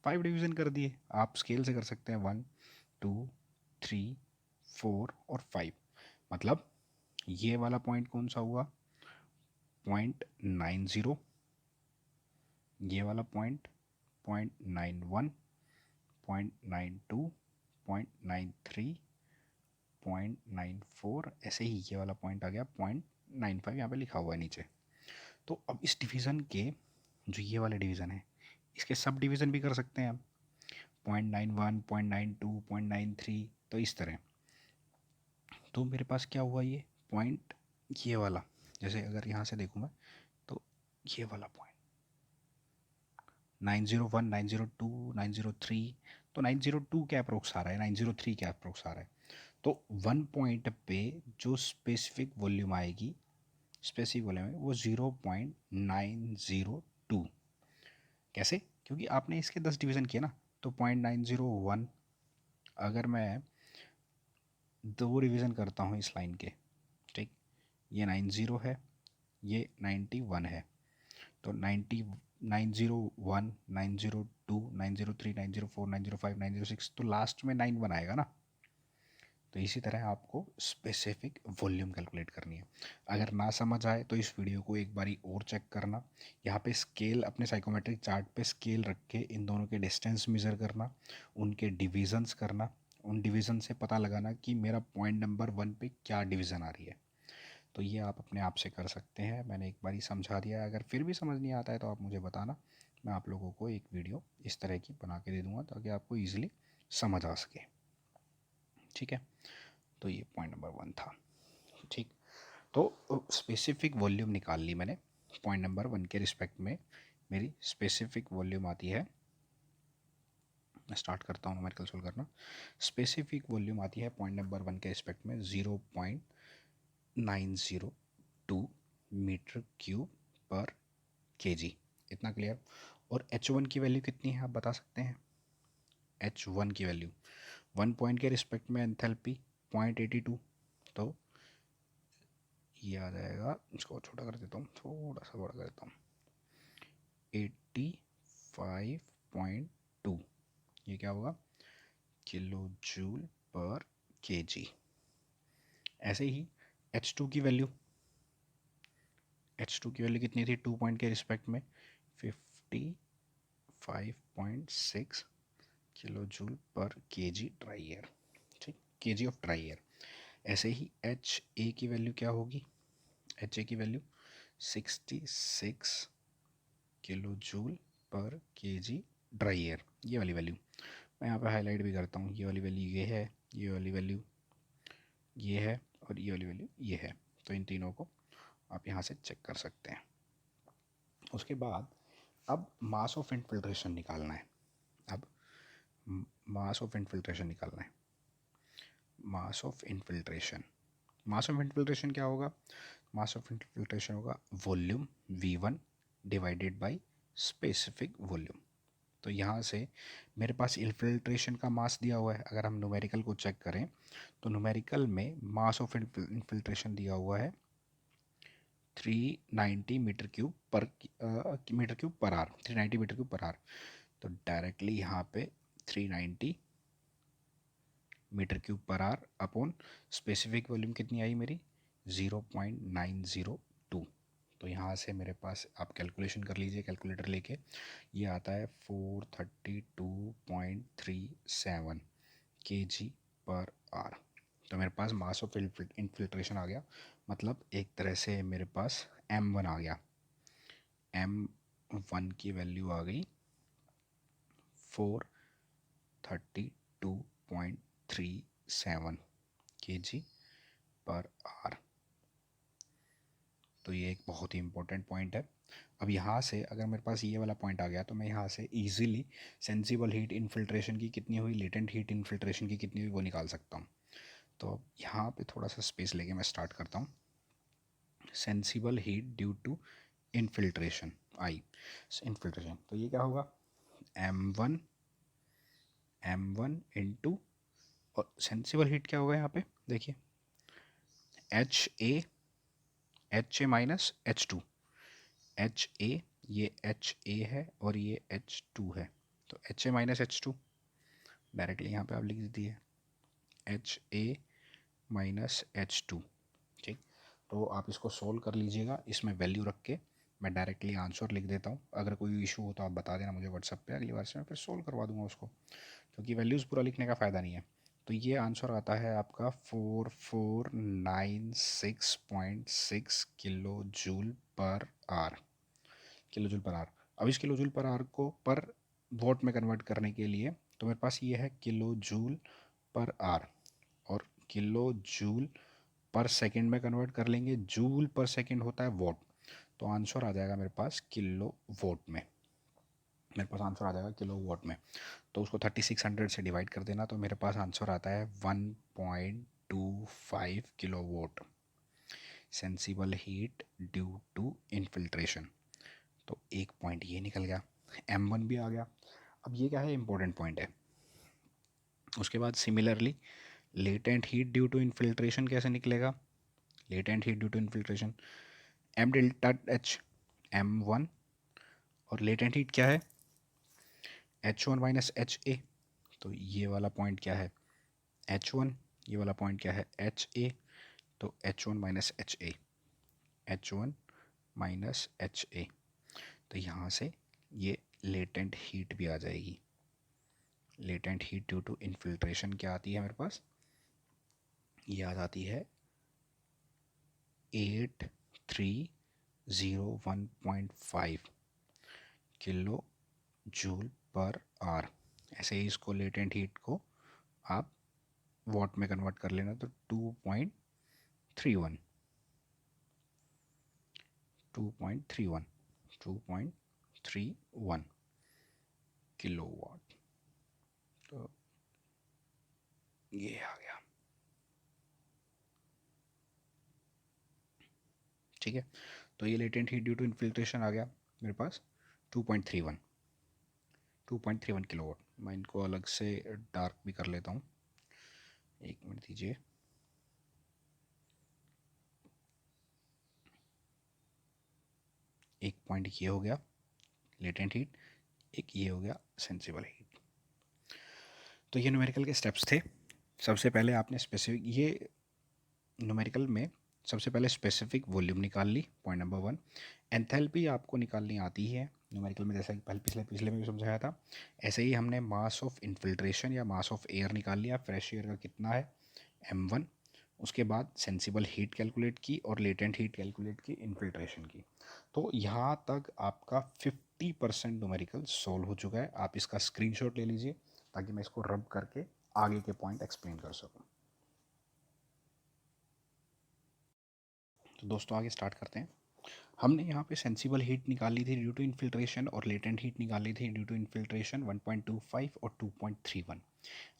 5 डिवीज़न कर दिए, आप स्केल से कर सकते हैं, 1 2 3 4 और 5। मतलब ये वाला पॉइंट कौन सा हुआ, 0.90, ये वाला पॉइंट 0.91, 0.92, 0.93, 0.94, ऐसे ही ये वाला पॉइंट आ गया 0.95, यहाँ पे लिखा हुआ है नीचे। तो अब इस डिवीज़न के जो ये वाले डिवीज़न है, इसके सब डिवीज़न भी कर सकते हैं हम, 0.91, 0.92, 0.93, तो इस तरह। तो मेरे पास क्या हुआ, ये पॉइंट, ये वाला, जैसे अगर यहाँ से देखूँ मैं तो ये वाला पॉइंट 901, 902, 903, तो 902 के अप्रोक्स आ रहा है, 903 के अप्रोक्स आ रहा है। तो वन पॉइंट पे जो स्पेसिफिक वॉल्यूम आएगी, स्पेसिफिक वॉल्यूम है वो 0.902। कैसे, क्योंकि आपने इसके 10 डिवीज़न किए ना, तो 0.901, अगर मैं दो डिवीज़न करता हूँ इस लाइन के, ठीक, ये 90 है, ये 91 है, तो 901, 902, 903, 904, 905, 906, तो लास्ट में 91 आएगा ना। तो इसी तरह आपको स्पेसिफिक वॉल्यूम कैलकुलेट करनी है। अगर ना समझ आए तो इस वीडियो को एक बारी और चेक करना, यहाँ पे स्केल अपने साइकोमेट्रिक चार्ट पे स्केल रख के इन दोनों के डिस्टेंस मेज़र करना, उनके डिविजन्स करना, उन डिवीज़न से पता लगाना कि मेरा पॉइंट नंबर वन पे क्या डिवीज़न आ रही है। तो ये आप अपने आप से कर सकते हैं, मैंने एक बारी समझा दिया है। अगर फिर भी समझ नहीं आता है तो आप मुझे बताना, मैं आप लोगों को एक वीडियो इस तरह की बना के दे दूँगा ताकि आपको ईजिली समझ आ सके। ठीक है, तो ये पॉइंट नंबर वन था। ठीक, तो स्पेसिफिक वॉल्यूम निकाल ली मैंने पॉइंट नंबर वन के रिस्पेक्ट में। मेरी स्पेसिफिक वॉल्यूम आती है, मैं स्टार्ट करता हूँ न्यूमेरिकल सोल्व करना। स्पेसिफिक वॉल्यूम आती है पॉइंट नंबर वन के रिस्पेक्ट में 0.902 मीटर क्यूब पर केजी। इतना क्लियर। और H1 की वैल्यू कितनी है आप बता सकते हैं, H1 की वैल्यू वन पॉइंट के रिस्पेक्ट में एंथैल्पी 0.82, तो ये आ जाएगा, इसको छोटा कर देता हूँ, थोड़ा सा बड़ा कर देता हूँ, 85.2, ये क्या होगा, किलो जूल पर केजी। ऐसे ही H2 की वैल्यू H2 की वैल्यू कितनी थी 2 पॉइंट के रिस्पेक्ट में 55.6 किलो जूल पर केजी ड्राई एयर, ठीक, केजी ऑफ ड्राई एयर। ऐसे ही एच ए की वैल्यू क्या होगी, एच ए की वैल्यू 66 किलो जूल पर केजी ड्राई एयर, ये वाली वैल्यू मैं यहाँ पे हाईलाइट भी करता हूँ। ये वाली वैल्यू ये है, ये वाली वैल्यू ये है और ये वाली वैल्यू ये है। तो इन तीनों को आप यहाँ से चेक कर सकते हैं। उसके बाद अब मास ऑफ इनफिल्ट्रेशन निकालना है। अब मास ऑफ इनफिल्ट्रेशन निकालना है। Mass of infiltration, mass of infiltration क्या होगा, मास ऑफ इनफिल्ट्रेशन होगा volume V1 divided by specific volume. तो यहाँ से मेरे पास इनफिल्ट्रेशन का मास दिया हुआ है। अगर हम न्यूमेरिकल को चेक करें तो न्यूमेरिकल में मास ऑफ इनफिल्ट्रेशन दिया हुआ है 390 metre cube per are, 390 metre cube per are. तो डायरेक्टली यहाँ पे 390 metre cube per are upon specific volume कितनी आई मेरी 0.902। तो यहाँ से मेरे पास आप कैलकुलेशन कर लीजिए कैलकुलेटर लेके, ये आता है 432.37 kg पर आर। तो मेरे पास मास ऑफ इनफिल्ट्रेशन आ गया, मतलब एक तरह से मेरे पास M1 आ गया। M1 की वैल्यू आ गई 432.37 kg पर आर। तो ये एक बहुत ही इंपॉर्टेंट पॉइंट है। अब यहाँ से अगर मेरे पास ये वाला पॉइंट आ गया तो मैं यहाँ से इजीली सेंसिबल हीट इनफिल्ट्रेशन की कितनी हुई, लेटेंट हीट इनफिल्ट्रेशन की कितनी हुई वो निकाल सकता हूँ। तो अब यहाँ पे थोड़ा सा स्पेस लेके मैं स्टार्ट करता हूँ। Sensible heat due to infiltration I, infiltration, तो ये क्या होगा M1 इंटू, और सेंसिबल हीट क्या होगा यहाँ पे देखिए H A minus H2, H A, ये एच ए है और ये H2 है। तो H A minus H2 directly यहाँ पे आप लिख दीजिए एच ए माइनस H2, ठीक। तो आप इसको सोल्व कर लीजिएगा, इसमें वैल्यू रख के मैं डायरेक्टली आंसर लिख देता हूँ। अगर कोई इशू हो तो आप बता देना मुझे व्हाट्सएप पे, अगली बार से मैं फिर सोल्व करवा दूंगा उसको, क्योंकि वैल्यूज़ पूरा लिखने का फ़ायदा नहीं है। तो ये आंसर आता है आपका 4496.6 kilo joule per R, kilo joule per R. अब इस किलो जूल पर आर को पर वॉट में कन्वर्ट करने के लिए तो मेरे पास ये है किलो जूल पर आर, और किलो जूल पर सेकंड में कन्वर्ट कर लेंगे, जूल पर सेकंड होता है वॉट। तो आंसर आ जाएगा मेरे पास किलो वॉट में, मेरे पास आंसर आ जाएगा किलो वॉट में। तो उसको 3600 से डिवाइड कर देना, तो मेरे पास आंसर आता है 1.25 kilo watt sensible heat due to infiltration. तो एक पॉइंट ये निकल गया, M1 भी आ गया। अब ये क्या है, इंपॉर्टेंट पॉइंट है। उसके बाद similarly latent heat due to infiltration कैसे निकलेगा, latent heat due to infiltration M delta H, M1, और लेटेंट हीट क्या है H1 माइनस HA। तो ये वाला पॉइंट क्या है H1, ये वाला पॉइंट क्या है HA। तो H1 minus HA, H1 minus HA। तो यहाँ से ये लेटेंट हीट भी आ जाएगी। Latent heat due to infiltration क्या आती है मेरे पास, ये आ जाती है 8301.5 किलो जूल पर आर। ऐसे ही इसको लेटेंट हीट को आप वॉट में कन्वर्ट कर लेना, तो 2.31 किलो वाट। तो ये आ गया, ठीक है। तो ये latent heat due to infiltration आ गया मेरे पास 2.31 किलो वाट। मैं इनको अलग से डार्क भी कर लेता हूँ, एक मिनट दीजिए। एक पॉइंट ये हो गया लेटेंट हीट, एक ये हो गया सेंसिबल हीट। तो ये न्यूमेरिकल के स्टेप्स थे। सबसे पहले आपने स्पेसिफिक, ये न्यूमेरिकल में सबसे पहले स्पेसिफिक वॉल्यूम निकाल ली, पॉइंट नंबर 1। एंथैल्पी आपको निकालनी आती है न्यूमेरिकल में, जैसा कि पहले पिछले पिछले में भी समझाया था। ऐसे ही हमने मास ऑफ इन्फिल्ट्रेशन या मास ऑफ एयर निकाल लिया, फ्रेश एयर का कितना है m1। उसके बाद सेंसिबल हीट कैलकुलेट की और लेटेंट हीट कैलकुलेट की इन्फिल्ट्रेशन की। तो यहाँ तक आपका 50% न्यूमेरिकल सोल्व हो चुका है। आप इसका स्क्रीनशॉट ले लीजिए ताकि मैं इसको रब करके आगे के पॉइंट एक्सप्लेन कर सकूँ। तो दोस्तों आगे स्टार्ट करते हैं। हमने यहाँ पे सेंसिबल हीट निकाली थी ड्यू टू इन्फिल्ट्रेशन और लेटेंट हीट निकाली थी ड्यू टू इन्फिल्ट्रेशन 1.25 और 2.31।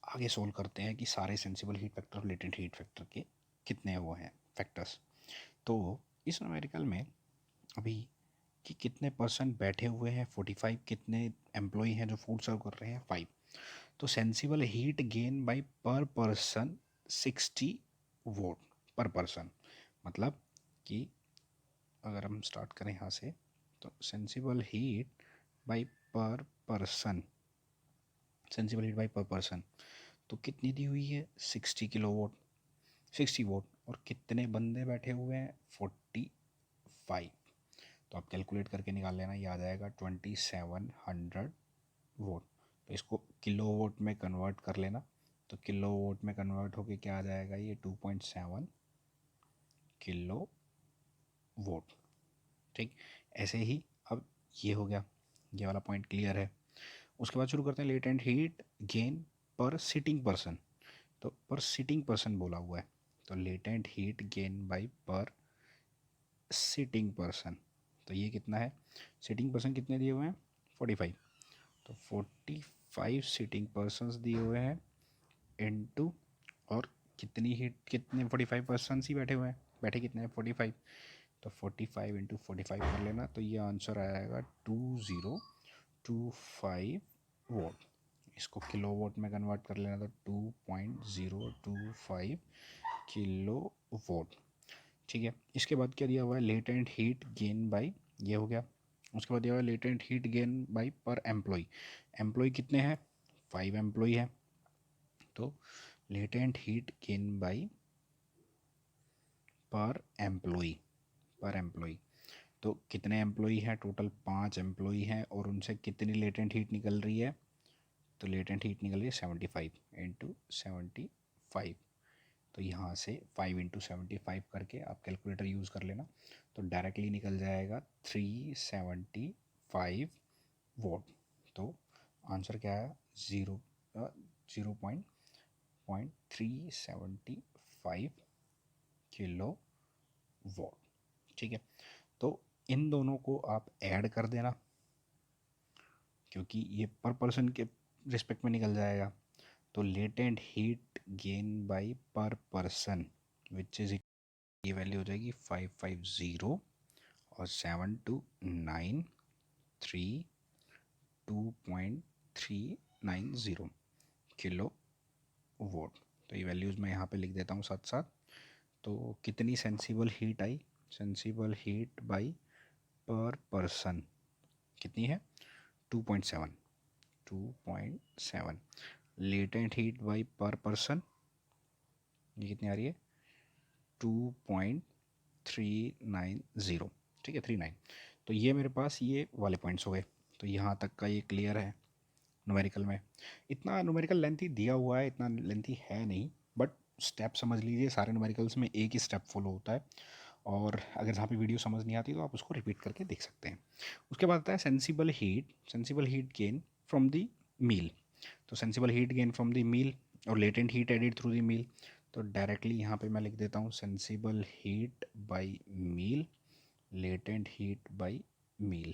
आगे सोल्व करते हैं कि सारे सेंसिबल हीट फैक्टर और लेटेंट हीट फैक्टर के कितने वो हैं फैक्टर्स। तो इस न्यूमेरिकल में अभी कि कितने परसेंट बैठे हुए हैं 45, कितने एम्प्लॉय हैं जो फूड सर्व कर रहे हैं 5। तो सेंसिबल हीट गेन बाय पर पर्सन 60 वोट पर पर्सन। मतलब कि अगर हम स्टार्ट करें यहाँ से, तो सेंसिबल हीट बाय पर पर्सन, सेंसिबल हीट बाय पर पर्सन तो कितनी दी हुई है 60 किलो वोट, 60 वोट। और कितने बंदे बैठे हुए हैं 45। तो आप कैलकुलेट करके निकाल लेना, ये आ जाएगा 2700 वोट। तो इसको किलो वोट में कन्वर्ट कर लेना। तो किलो वोट में कन्वर्ट होके क्या आ जाएगा, ये 2.7 किलो वोट। ठीक, ऐसे ही अब ये हो गया, ये वाला पॉइंट क्लियर है। उसके बाद शुरू करते हैं लेटेंट हीट गेन पर सिटिंग पर्सन। तो पर सिटिंग पर्सन बोला हुआ है, तो लेटेंट हीट गेन बाय पर सिटिंग पर्सन। तो ये कितना है, सिटिंग पर्सन कितने दिए हुए हैं 45। तो 45 सिटिंग पर्सनस दिए हुए हैं इनटू, और कितनी हीट, कितने 45 पर्सनस ही बैठे हुए हैं, बैठे कितने हैं 45। तो 45 इंटू 45 कर लेना, तो ये आंसर आएगा 2025 वोट। इसको किलो वोट में कन्वर्ट कर लेना, तो 2.025 किलो वोट। ठीक है, इसके बाद क्या दिया हुआ है, लेटेंट हीट गेन बाय, ये हो गया। उसके बाद दिया हुआ है लेटेंट हीट गेन बाय पर एम्प्लॉय। एम्प्लॉय कितने हैं 5 एम्प्लॉय है। तो लेटेंट हीट गेन बाय पर एम्प्लॉय, पर एम्प्लॉय तो कितने एम्प्लॉय हैं टोटल 5 एम्प्लॉय हैं, और उनसे कितनी लेटेंट हीट निकल रही है, तो लेटेंट हीट निकल रही है 75 इंटू 75। तो यहाँ से 5 इंटू 75 करके आप कैलकुलेटर यूज़ कर लेना, तो डायरेक्टली निकल जाएगा 375 वोट। तो आंसर क्या है, 0.375 किलो वोट। ठीक है, तो इन दोनों को आप ऐड कर देना, क्योंकि ये पर पर्सन के रिस्पेक्ट में निकल जाएगा। तो लेटेंट हीट गेन बाय पर पर्सन विच इज, ये वैल्यू हो जाएगी 550 और 7293 किलो वोट। तो ये वैल्यूज़ मैं यहाँ पे लिख देता हूँ साथ साथ। तो कितनी सेंसिबल हीट आई, सेंसिबल हीट बाय पर पर्सन कितनी है 2.7, 2.7। लेटेंट हीट बाय पर पर्सन ये कितनी आ रही है 2.390। ठीक है 39। तो ये मेरे पास ये वाले पॉइंट्स हो गए। तो यहाँ तक का ये क्लियर है। न्यूमेरिकल में इतना न्यूमेरिकल लेंथी दिया हुआ है, इतना लेंथी है नहीं, बट स्टेप समझ लीजिए, सारे न्यूमेरिकल्स में एक ही स्टेप फॉलो होता है। और अगर जहाँ पे वीडियो समझ नहीं आती तो आप उसको रिपीट करके देख सकते हैं। उसके बाद आता है sensible heat, sensible heat gain from the meal. तो sensible heat gain from the meal और latent heat added through the meal. तो डायरेक्टली यहाँ पे मैं लिख देता हूँ sensible heat by meal, latent heat by meal.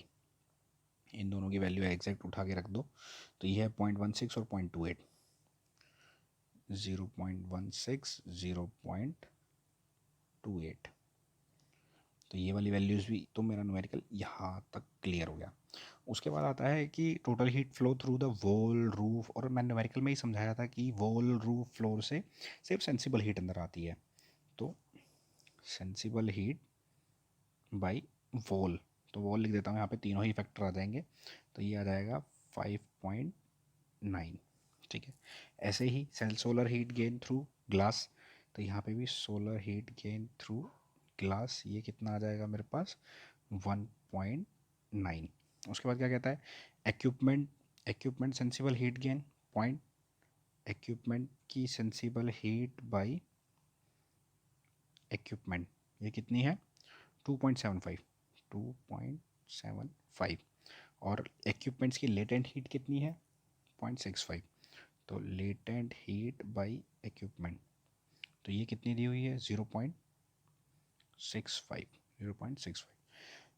इन दोनों की वैल्यू एग्जैक्ट उठा के रख दो। तो ये है 0.16 और 0.28, 0.16, 0.28। तो ये वाली वैल्यूज़ भी, तो मेरा न्यूमेरिकल यहाँ तक क्लियर हो गया। उसके बाद आता है कि total heat flow through the wall roof, और मैं न्यूमेरिकल में ही समझाया था कि वॉल रूफ फ्लोर से सिर्फ सेंसिबल हीट अंदर आती है। तो सेंसिबल हीट बाय वॉल, तो वॉल लिख देता हूँ यहाँ पे, तीनों ही फैक्टर आ जाएंगे। तो ये आ जाएगा 5.9। ठीक है, ऐसे ही सेल solar heat gain through glass. तो यहाँ पे भी solar heat gain through glass, ये कितना आ जाएगा मेरे पास 1.9। उसके बाद क्या कहता है, equipment, equipment sensible heat gain point, equipment की सेंसिबल हीट बाय इक्विपमेंट, ये कितनी है 2.75, 2.75। और इक्विपमेंट्स की लेटेंट हीट कितनी है 0.65। तो लेटेंट हीट बाय इक्विपमेंट, तो ये कितनी दी हुई है 0.65, 0.65।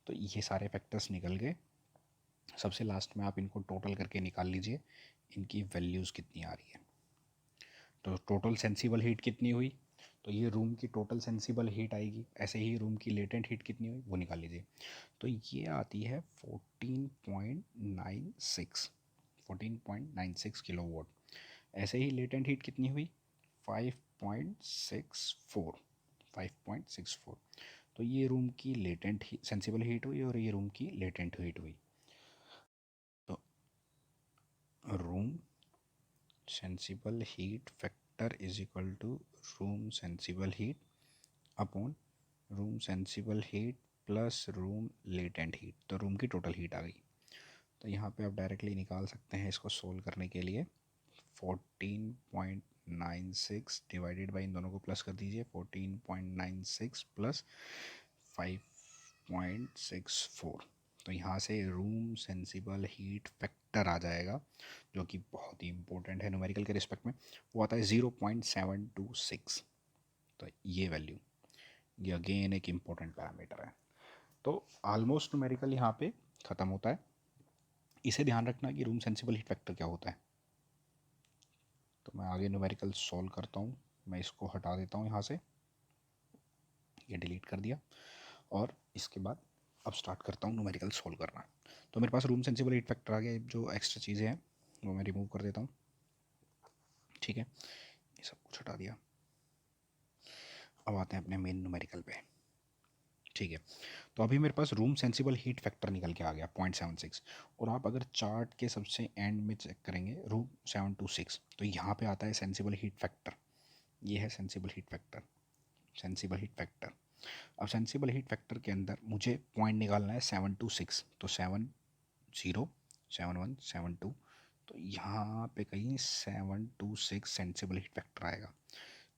तो ये सारे फैक्टर्स निकल गए। सबसे लास्ट में आप इनको टोटल करके निकाल लीजिए, इनकी वैल्यूज़ कितनी आ रही है। तो टोटल सेंसिबल हीट कितनी हुई, तो ये रूम की टोटल सेंसिबल हीट आएगी। ऐसे ही रूम की लेटेंट हीट कितनी हुई वो निकाल लीजिए। तो ये आती है 14.96, 14.96 किलोवाट। ऐसे ही लेटेंट हीट कितनी हुई 5.64, 5.64। तो ये रूम की लेटेंट सेंसिबल हीट हुई और ये रूम की लेटेंट हीट हुई। तो room sensible heat factor is equal to room sensible heat upon room sensible heat plus room latent heat. तो रूम की टोटल हीट आ गई। तो यहाँ पे आप डायरेक्टली निकाल सकते हैं इसको सोल्व करने के लिए। 14.96 डिवाइडेड बाई, इन दोनों को प्लस कर दीजिए, 14.96 प्लस 5.64। तो यहाँ से रूम सेंसिबल हीट फैक्टर आ जाएगा, जो कि बहुत ही इंपॉर्टेंट है न्यूमेरिकल के रिस्पेक्ट में। वो आता है 0.726। तो ये वैल्यू, ये अगेन एक इम्पोर्टेंट पैरामीटर है। तो ऑलमोस्ट न्यूमेरिकल यहाँ पे ख़त्म होता है। इसे ध्यान रखना कि रूम सेंसिबल हीट फैक्टर क्या होता है। तो मैं आगे न्यूमेरिकल सॉल्व करता हूँ। मैं इसको हटा देता हूँ यहाँ से, ये डिलीट कर दिया, और इसके बाद अब स्टार्ट करता हूँ न्यूमेरिकल सॉल्व करना। तो मेरे पास रूम सेंसिबल हीट फैक्टर आ गया। जो एक्स्ट्रा चीज़ें हैं वो मैं रिमूव कर देता हूँ। ठीक है, ये सब कुछ हटा दिया। अब आते हैं अपने मेन न्यूमेरिकल पे। ठीक है, तो अभी मेरे पास रूम सेंसिबल हीट फैक्टर निकल के आ गया 0.76। और आप अगर चार्ट के सबसे एंड में चेक करेंगे रूम 726, तो यहाँ पे आता है सेंसिबल हीट फैक्टर। ये है sensible heat factor, sensible heat factor. अब सेंसिबल हीट फैक्टर के अंदर मुझे पॉइंट निकालना है 726। तो 707172, तो यहाँ पे कहीं 726 सेंसिबल हीट फैक्टर आएगा।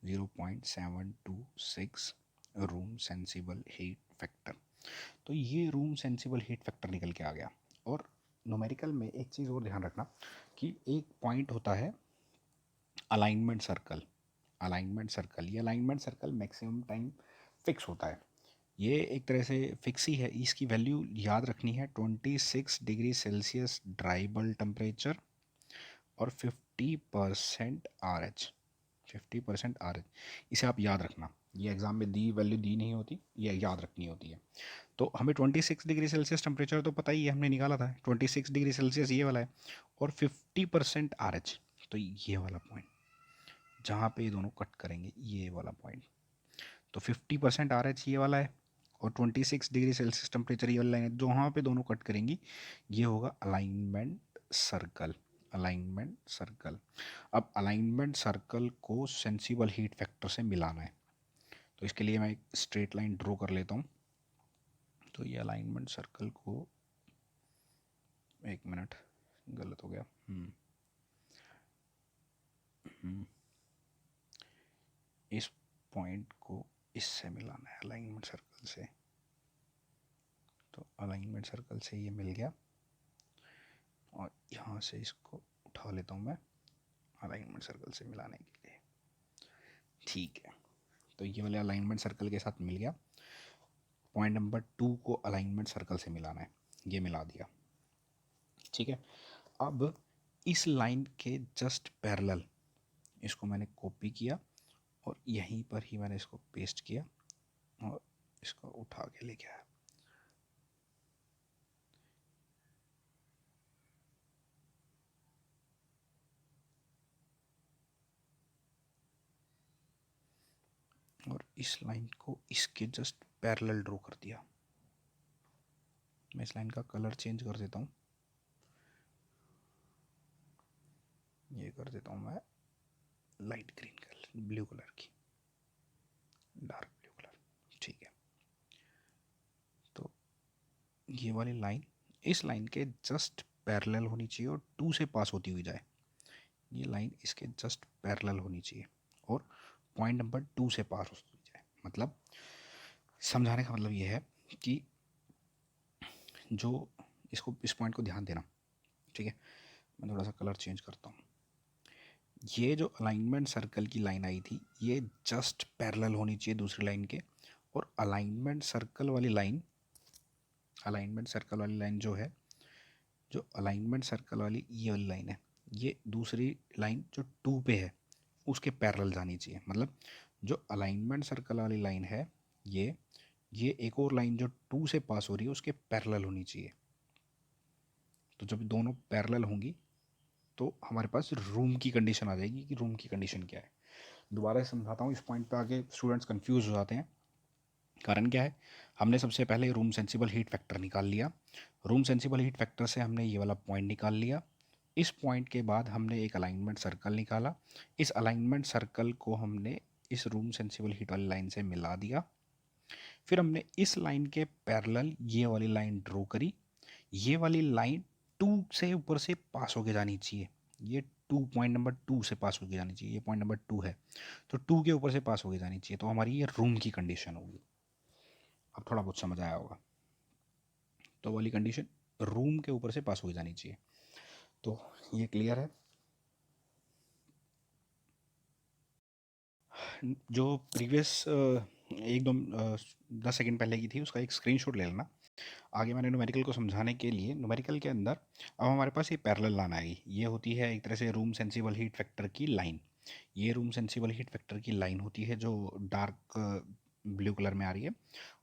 0.726 रूम सेंसिबल हीट फैक्टर। तो ये रूम सेंसिबल हीट फैक्टर निकल के आ गया। और न्यूमेरिकल में एक चीज़ और ध्यान रखना कि एक पॉइंट होता है अलाइनमेंट सर्कल। अलाइनमेंट सर्कल, ये alignment circle maximum time fix होता है। ये एक तरह से फिक्स ही है। इसकी वैल्यू याद रखनी है 26 degree Celsius dry bulb temperature और 50% RH, 50% RH। इसे आप याद रखना, ये एग्ज़ाम में दी वैल्यू दी नहीं होती, ये याद रखनी होती है। तो हमें 26 डिग्री सेल्सियस टेम्परेचर तो पता ही है, हमने निकाला था 26 डिग्री सेल्सियस ये वाला है, और 50% RH, तो ये वाला पॉइंट जहाँ पे ये दोनों कट करेंगे, ये वाला पॉइंट। तो 50% RH ये वाला है, और 26 डिग्री सेल्सियस टेम्परेचर ये वाला लाइन है, जहाँ पे दोनों कट करेंगी ये होगा अलाइनमेंट सर्कल। Alignment circle. अब अलाइनमेंट सर्कल को सेंसिबल हीट फैक्टर से मिलाना है। तो इसके लिए मैं एक स्ट्रेट लाइन ड्रॉ कर लेता हूँ। तो ये अलाइनमेंट सर्कल को, एक मिनट गलत हो गया, इस पॉइंट को इससे मिलाना है अलाइनमेंट सर्कल से। तो अलाइनमेंट सर्कल से ये मिल गया, और यहाँ से इसको उठा लेता हूँ मैं अलाइनमेंट सर्कल से मिलाने के लिए। ठीक है, तो ये वाले अलाइनमेंट सर्कल के साथ मिल गया। पॉइंट नंबर 2 को अलाइनमेंट सर्कल से मिलाना है, ये मिला दिया। ठीक है, अब इस लाइन के जस्ट पैरेलल इसको मैंने कॉपी किया, और यहीं पर ही मैंने इसको पेस्ट किया, और इसको उठा के लेके आया। और इस लाइन को इसके जस्ट पैरेलल ड्रॉ कर दिया। मैं इस लाइन का कलर चेंज कर देता हूँ, ये कर देता हूँ मैं light green colour, blue colour की, डार्क ब्लू कलर। ठीक है, ये वाली लाइन इस लाइन के जस्ट पैरेलल होनी चाहिए और 2 से पास होती हुई जाए। ये लाइन इसके जस्ट पैरेलल होनी चाहिए और पॉइंट नंबर 2 से पास होती जाए। मतलब समझाने का मतलब ये है कि जो इसको इस पॉइंट को ध्यान देना, ठीक है। मैं थोड़ा सा कलर चेंज करता हूँ। ये जो अलाइनमेंट सर्कल की लाइन आई थी ये जस्ट पैरेलल होनी चाहिए दूसरी लाइन के, और अलाइनमेंट सर्कल वाली लाइन जो है, जो अलाइनमेंट सर्कल वाली ये वाली लाइन है, ये दूसरी लाइन जो 2 पे है उसके पैरेलल जानी चाहिए। मतलब जो अलाइनमेंट सर्कल वाली लाइन है ये एक और लाइन जो 2 से पास हो रही है उसके पैरेलल होनी चाहिए। तो जब दोनों पैरेलल होंगी तो हमारे पास रूम की कंडीशन आ जाएगी कि रूम की कंडीशन क्या है। दोबारा समझाता हूँ, इस पॉइंट पे आके स्टूडेंट्स कंफ्यूज हो जाते हैं। कारण क्या है, हमने सबसे पहले रूम सेंसिबल हीट फैक्टर निकाल लिया। रूम सेंसिबल हीट फैक्टर से हमने ये वाला पॉइंट निकाल लिया। इस पॉइंट के बाद हमने एक अलाइनमेंट सर्कल निकाला। इस अलाइनमेंट सर्कल को हमने इस रूम सेंसिबल हीट वाली लाइन से मिला दिया। फिर हमने इस लाइन के पैरेलल ये वाली लाइन ड्रॉ करी। ये वाली लाइन 2 से ऊपर से पास होके जानी चाहिए। ये 2 पॉइंट नंबर 2 से पास होके जानी चाहिए। ये पॉइंट नंबर 2 है तो 2 के ऊपर से पास होके जानी चाहिए। तो हमारी ये रूम की कंडीशन होगी। अब थोड़ा बहुत समझ आया होगा। तो वाली कंडीशन रूम के ऊपर से पास हो जानी चाहिए। तो ये क्लियर है। जो प्रीवियस एक दो 10 सेकंड पहले की थी उसका एक स्क्रीनशॉट ले लेना। आगे मैंने न्यूमेरिकल को समझाने के लिए न्यूमेरिकल के अंदर अब हमारे पास ये पैरेलल लाइन आएगी। ये होती है एक तरह से रूम सेंसिबल हीट फैक्टर की लाइन। ये रूम सेंसिबल हीट फैक्टर की लाइन होती है जो डार्क ब्लू कलर में आ रही है।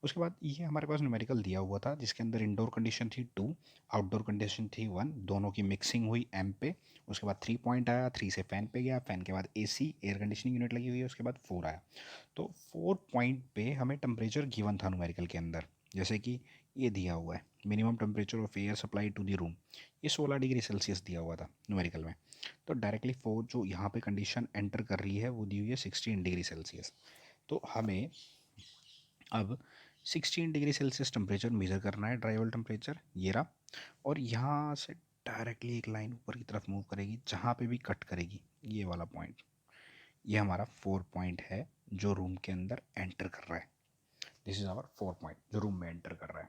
उसके बाद ये हमारे पास न्यूमेरिकल दिया हुआ था जिसके अंदर इंडोर कंडीशन थी 2, आउटडोर कंडीशन थी 1, दोनों की मिक्सिंग हुई एम पे। उसके बाद 3 पॉइंट आया, 3 से फैन पे गया, फैन के बाद एसी एयर कंडीशनिंग यूनिट लगी हुई है, उसके बाद 4 आया। तो 4 पॉइंट पे हमें टेम्परेचर गिवन था न्यूमेरिकल के अंदर, जैसे कि ये दिया हुआ है minimum temperature of air supply to the room, ये 16 डिग्री सेल्सियस दिया हुआ था न्यूमेरिकल में। तो डायरेक्टली 4 जो यहाँ पे कंडीशन एंटर कर रही है वो दी हुई है 16 डिग्री सेल्सियस। तो हमें अब 16 डिग्री सेल्सियस टेम्परेचर मेजर करना है, ड्राई टेम्परेचर ये रहा। और यहाँ से डायरेक्टली एक लाइन ऊपर की तरफ मूव करेगी, जहाँ पे भी कट करेगी ये वाला पॉइंट, ये हमारा 4 पॉइंट है जो रूम के अंदर एंटर कर रहा है। दिस इज आवर 4 पॉइंट जो रूम में एंटर कर रहा है।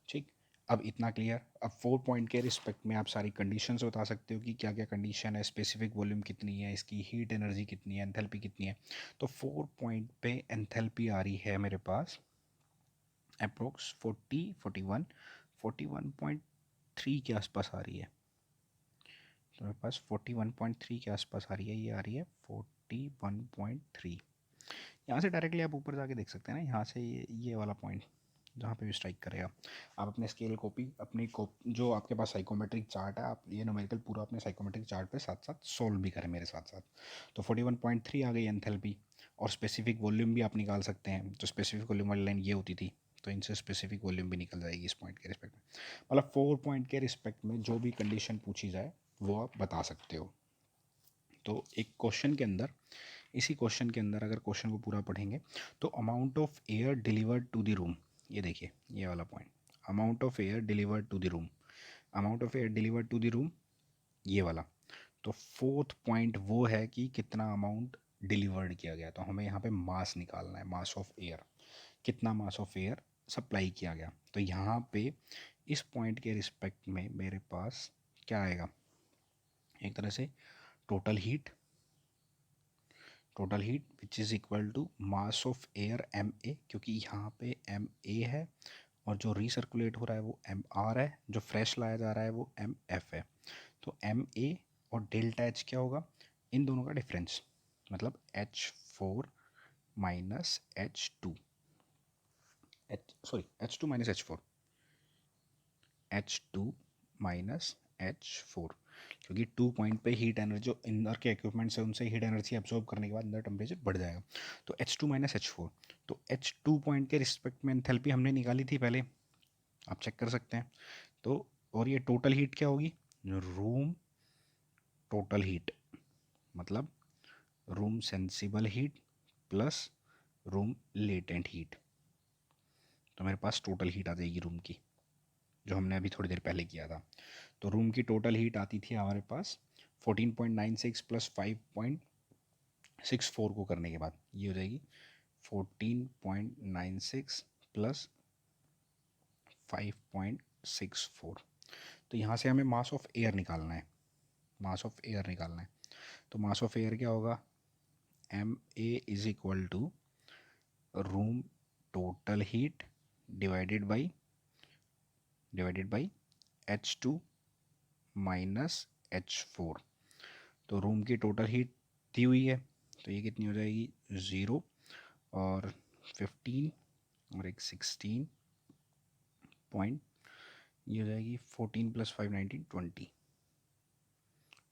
ठीक, अब इतना क्लियर। अब 4 पॉइंट के रिस्पेक्ट में आप सारी कंडीशंस बता सकते हो कि क्या क्या कंडीशन है, स्पेसिफिक वॉल्यूम कितनी है, इसकी हीट एनर्जी कितनी है, एंथैल्पी कितनी है। तो 4 पॉइंट पे एंथैल्पी आ रही है मेरे पास अप्रोक्स 41.3 के आसपास आ रही है। तो मेरे पास 41.3 के आसपास आ रही है, ये आ रही है 41.3। यहाँ से डायरेक्टली आप ऊपर जाके देख सकते हैं ना, यहाँ से ये वाला पॉइंट जहाँ पे भी स्ट्राइक करेगा। आप अपने स्केल कॉपी अपनी जो आपके पास साइकोमेट्रिक चार्ट है, आप ये न्यूमेरिकल पूरा अपने साइकोमेट्रिक चार्ट पे साथ साथ सोल्व भी करें मेरे साथ साथ। तो 41.3 आ गई एंथैल्पी। और स्पेसिफिक वॉल्यूम भी आप निकाल सकते हैं। तो स्पेसिफिक वॉल्यूम वाली लाइन ये होती थी, तो इनसे स्पेसिफिक वॉल्यूम भी निकल जाएगी इस पॉइंट के रिस्पेक्ट में। मतलब 4 पॉइंट के रिस्पेक्ट में जो भी कंडीशन पूछी जाए वो आप बता सकते हो। तो एक क्वेश्चन के अंदर, इसी क्वेश्चन के अंदर अगर क्वेश्चन को पूरा पढ़ेंगे तो amount of air delivered to the room, ये देखिए ये वाला point, amount of air delivered to the room, amount of air delivered to the room ये वाला। तो 4th पॉइंट वो है कि कितना अमाउंट डिलीवर्ड किया गया। तो हमें यहाँ पे मास निकालना है, मास ऑफ एयर, कितना मास ऑफ एयर सप्लाई किया गया। तो यहाँ पे इस पॉइंट के रिस्पेक्ट में मेरे पास क्या आएगा, एक तरह से total heat, total heat which is equal to mass of air M A, क्योंकि यहाँ पे एम ए है और जो रिसर्कुलेट हो रहा है वो एम आर है, जो फ्रेश लाया जा रहा है वो एम एफ है। तो एम ए और डेल्टा एच क्या होगा, इन दोनों का डिफरेंस, मतलब H4 minus H2, H2 minus H4, H2 minus H4, क्योंकि 2 पॉइंट पे हीट एनर्जी जो अंदर के इक्विपमेंट्स है उनसे हीट एनर्जी एब्जॉर्ब करने के बाद अंदर टेम्परेचर बढ़ जाएगा। तो H2 माइनस H4, तो H2 पॉइंट के रिस्पेक्ट में एंथैल्पी हमने निकाली थी पहले, आप चेक कर सकते हैं। तो और ये टोटल हीट क्या होगी, रूम टोटल हीट, मतलब room sensible heat plus room latent heat. तो मेरे पास टोटल हीट आ जाएगी रूम की। जो हमने अभी थोड़ी देर पहले किया था। तो रूम की टोटल हीट आती थी हमारे पास 14.96 प्लस 5.64 को करने के बाद ये हो जाएगी 14.96 प्लस 5.64। तो यहाँ से हमें मास ऑफ एयर निकालना है, मास ऑफ एयर निकालना है। तो मास ऑफ एयर क्या होगा, M A is equal to room total heat divided by H2 minus H4। तो रूम की टोटल हीट दी हुई है, तो ये कितनी हो जाएगी 0 और 15 और एक 16 पॉइंट, ये हो जाएगी 14 प्लस 5 19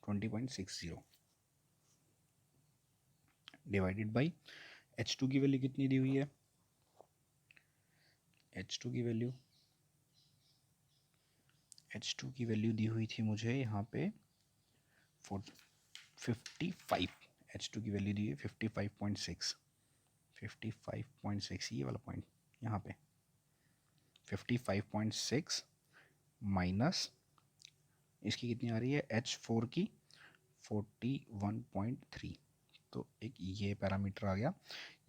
20.60 डिवाइडेड बाई H2 की वैल्यू कितनी दी हुई है, H2 की वैल्यू दी हुई थी मुझे यहाँ पे 55। H2 की वैल्यू दी है 55.6, 55.6 ये वाला पॉइंट यहाँ पे 55.6 माइनस इसकी कितनी आ रही है H4 की 41.3। तो एक ये पैरामीटर आ गया,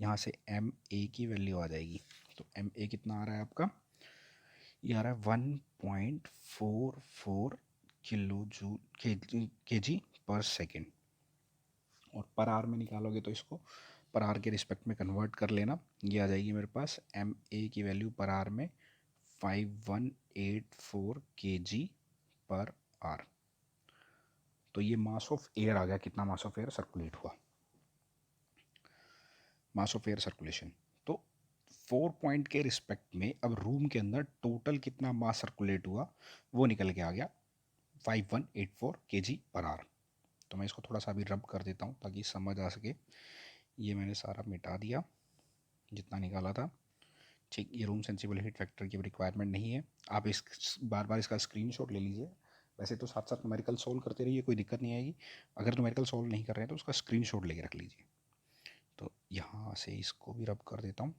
यहाँ से एम ए की वैल्यू आ जाएगी। तो एम ए कितना आ रहा है आपका, ये आ रहा है 1.44 किलो जूल के जी पर सेकेंड। और पर आर में निकालोगे तो इसको पर आर के रिस्पेक्ट में कन्वर्ट कर लेना, ये आ जाएगी मेरे पास एम ए की वैल्यू पर आर में 5184 के जी पर आर। तो ये मास ऑफ एयर आ गया, कितना मास ऑफ एयर सर्कुलेट हुआ, मास ऑफ एयर सर्कुलेशन। तो 4 पॉइंट के रिस्पेक्ट में अब रूम के अंदर टोटल कितना मास सर्कुलेट हुआ वो निकल के आ गया 5184 के जी पर आर। तो मैं इसको थोड़ा सा अभी रब कर देता हूँ ताकि समझ आ सके। ये मैंने सारा मिटा दिया जितना निकाला था, ठीक। ये रूम सेंसिबल हीट फैक्टर की रिक्वायरमेंट नहीं है, आप इस बार बार इसका स्क्रीनशॉट ले लीजिए। वैसे तो साथ साथ न्यूमेरिकल सोल्व करते रहिए, कोई दिक्कत नहीं आएगी। अगर न्यूमेरिकल सोल्व नहीं कर रहे हैं तो उसका स्क्रीनशॉट लेके रख लीजिए। तो यहाँ से इसको भी रब कर देता हूँ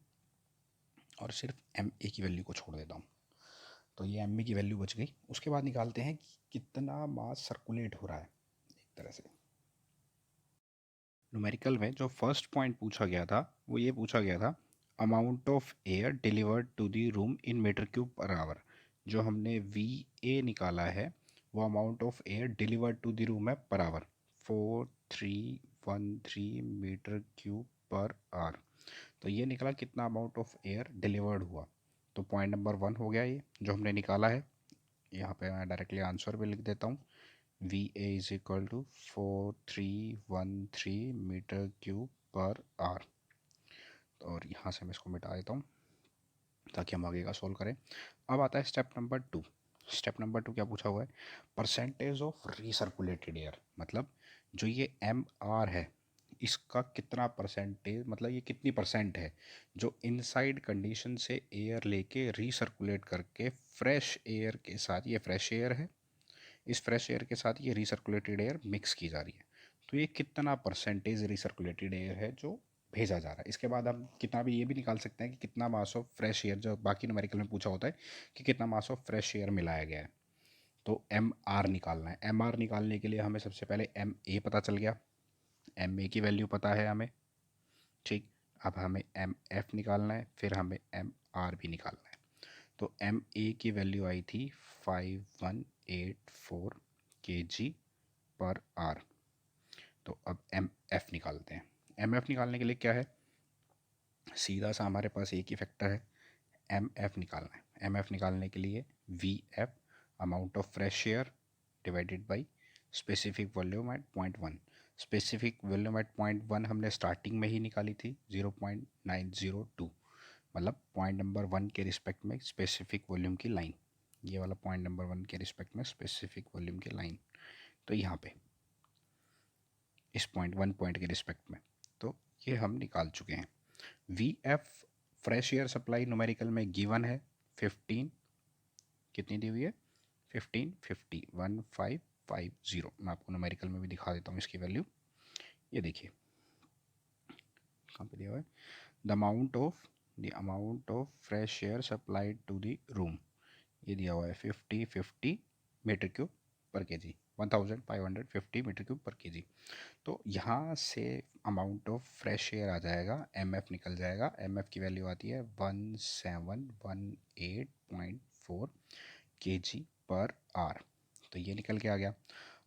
और सिर्फ एम ए की वैल्यू को छोड़ देता हूँ। तो ये एम ए की वैल्यू बच गई। उसके बाद निकालते हैं कि कितना मास सर्कुलेट हो रहा है। एक तरह से न्यूमेरिकल में जो फर्स्ट पॉइंट पूछा गया था वो ये पूछा गया था, amount of air delivered to the room in metre cube per hour. जो हमने वी ए निकाला है वो amount of air delivered to the room है per hour 4313 metre cube per hour. तो ये निकला कितना अमाउंट ऑफ एयर डिलीवर्ड हुआ। तो पॉइंट नंबर 1 हो गया ये जो हमने निकाला है। यहाँ पे मैं डायरेक्टली आंसर भी लिख देता हूँ, V A is equal to 4313 metre cube per R. और यहाँ से मैं इसको मिटा देता हूँ ताकि हम आगे का सोल्व करें। अब आता है स्टेप नंबर 2। स्टेप नंबर 2 क्या पूछा हुआ है, परसेंटेज ऑफ रीसर्कुलेटेड एयर। मतलब जो ये एम आर है इसका कितना परसेंटेज, मतलब ये कितनी परसेंट है जो इनसाइड कंडीशन से एयर लेके रीसर्कुलेट करके फ्रेश एयर के साथ, ये फ्रेश एयर है, इस फ्रेश एयर के साथ ये रिसर्कुलेटेड एयर मिक्स की जा रही है। तो ये कितना परसेंटेज रिसर्कुलेटेड एयर है जो भेजा जा रहा है। इसके बाद हम कितना भी ये भी निकाल सकते हैं कि कितना मास ऑफ फ्रेश एयर, जो बाकी न्यूमेरिकल में पूछा होता है कि कितना मास ऑफ फ्रेश एयर मिलाया गया है। तो एम आर निकालना है। एम आर निकालने के लिए हमें सबसे पहले एम ए पता चल गया, एम ए की वैल्यू पता है हमें, ठीक। अब हमें एम एफ निकालना है, फिर हमें एम आर भी निकालना है। तो एम ए की वैल्यू आई थी 5184 के जी पर आर। तो अब एम एफ निकालते हैं। एम एफ निकालने के लिए क्या है, सीधा सा हमारे पास एक ही फैक्टर है, एम एफ निकालना है। एम एफ निकालने के लिए V F amount of fresh air divided by specific volume at point 1। Specific volume at point 1 हमने स्टार्टिंग में ही निकाली थी 0.902, मतलब पॉइंट नंबर 1 के रिस्पेक्ट में स्पेसिफिक वॉल्यूम की लाइन, ये वाला पॉइंट नंबर 1 के रिस्पेक्ट में स्पेसिफिक वॉल्यूम की लाइन। तो यहाँ पे इस पॉइंट 1 पॉइंट के रिस्पेक्ट में, तो ये हम निकाल चुके हैं। V F fresh air supply numerical में गिवन है 15, कितनी दी हुई है 1550 1550। मैं आपको न्यूमेरिकल में भी दिखा देता हूँ इसकी वैल्यू। ये देखिए कहाँ पे दिया हुआ है, the amount of fresh air supplied to the room. ये दिया हुआ है 50 metre cube per KG, 1550 metre cube per KG. तो यहाँ से अमाउंट ऑफ फ्रेश एयर आ जाएगा, एमएफ निकल जाएगा। एमएफ की वैल्यू आती है 1718.4 केजी पर आर। तो ये निकल के आ गया।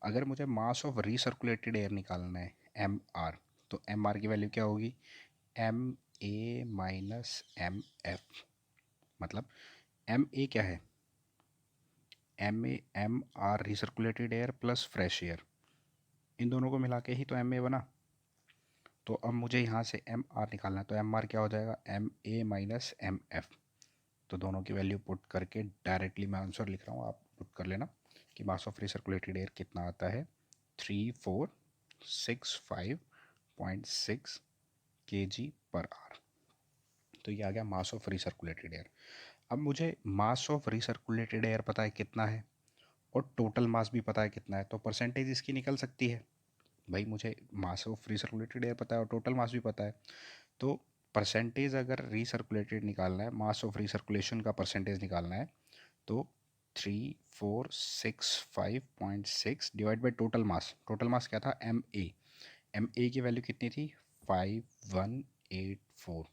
अगर मुझे मास ऑफ रीसर्कुलेटेड एयर निकालना है एम आर, तो एम आर की वैल्यू क्या होगी, M A minus M F. मतलब एम ए क्या है, M R recirculated air plus fresh air, इन दोनों को मिला के ही तो एम ए बना। तो अब मुझे यहाँ से एम आर निकालना है, तो एम आर क्या हो जाएगा, M A minus M F. तो दोनों की वैल्यू पुट करके डायरेक्टली मैं आंसर लिख रहा हूँ, आप पुट कर लेना कि मास ऑफ रिसर्कुलेटेड एयर कितना आता है, 3465.6 केजी पर आर। तो ये आ गया मास ऑफ रिसर्कुलेटेड एयर। अब मुझे मास ऑफ रिसर्कुलेटेड एयर पता है कितना है, और टोटल मास भी पता है कितना है, तो परसेंटेज इसकी निकल सकती है। भाई मुझे मास ऑफ रिसर्कुलेटेड एयर पता है और टोटल मास भी पता है, तो परसेंटेज अगर रिसर्कुलेटेड निकालना है, मास ऑफ रिसर्कुलेशन का परसेंटेज निकालना है, तो 3465.6 divide by total mass. Total mass क्या था, एम ए। एम ए की वैल्यू कितनी थी, 5184।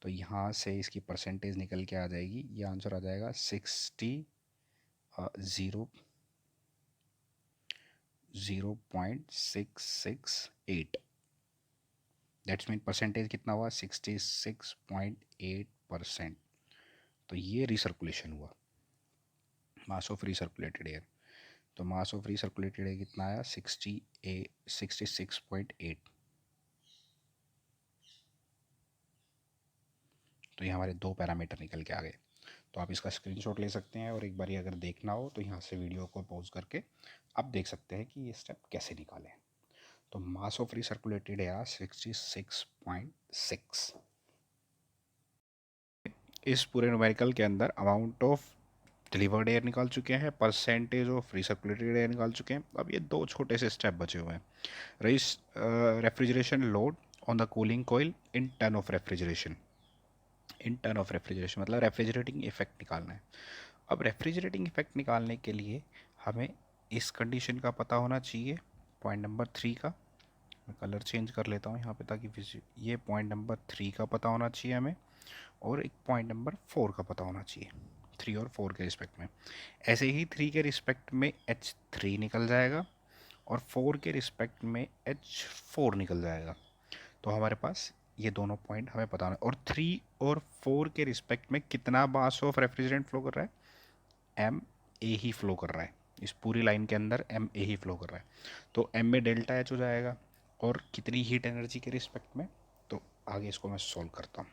तो यहाँ से इसकी परसेंटेज निकल के आ जाएगी, ये आंसर आ जाएगा 0.668। दैट्स मीन परसेंटेज कितना हुआ, 66.8%। तो ये रिसर्कुलेशन हुआ, मास ऑफ रिसर्कुलेटेड एयर। तो मास ऑफ रिसर्कुलेटेड एयर कितना आया, 66.8। तो ये हमारे दो पैरामीटर निकल के आ गए। तो आप इसका स्क्रीनशॉट ले सकते हैं, और एक बार अगर देखना हो तो यहाँ से वीडियो को पॉज करके आप देख सकते हैं कि ये स्टेप कैसे निकालें। तो मास ऑफ रिसर्कुलेटेड एयर 66.6। इस पूरे न्यूमेरिकल के अंदर अमाउंट ऑफ डिलीवर्ड एयर निकाल चुके हैं, परसेंटेज ऑफ रिसर्कुलेटेड एयर निकाल चुके हैं। अब ये दो छोटे से स्टेप बचे हुए हैं। रईस refrigeration load on the cooling coil in ton of refrigeration. In ton of refrigeration मतलब रेफ्रिजरेटिंग इफेक्ट निकालना है। अब रेफ्रिजरेटिंग इफेक्ट निकालने के लिए हमें इस कंडीशन का पता होना चाहिए, पॉइंट नंबर 3 का। मैं कलर चेंज कर लेता हूँ यहाँ पे, ताकि ये पॉइंट नंबर 3 का पता होना चाहिए हमें, और एक पॉइंट नंबर 4 का पता होना चाहिए, 3 और 4 के रिस्पेक्ट में। ऐसे ही 3 के रिस्पेक्ट में H3 निकल जाएगा, और 4 के रिस्पेक्ट में H4 निकल जाएगा। तो हमारे पास ये दोनों पॉइंट हमें पता होना है। और 3 और 4 के रिस्पेक्ट में कितना मास ऑफ रेफ्रिजरेंट फ्लो कर रहा है, एम ए ही फ्लो कर रहा है। इस पूरी लाइन के अंदर एम ए ही फ्लो कर रहा है। तो एम में डेल्टा एच हो जाएगा, और कितनी हीट एनर्जी के रिस्पेक्ट में। तो आगे इसको मैं सॉल्व करता हूँ,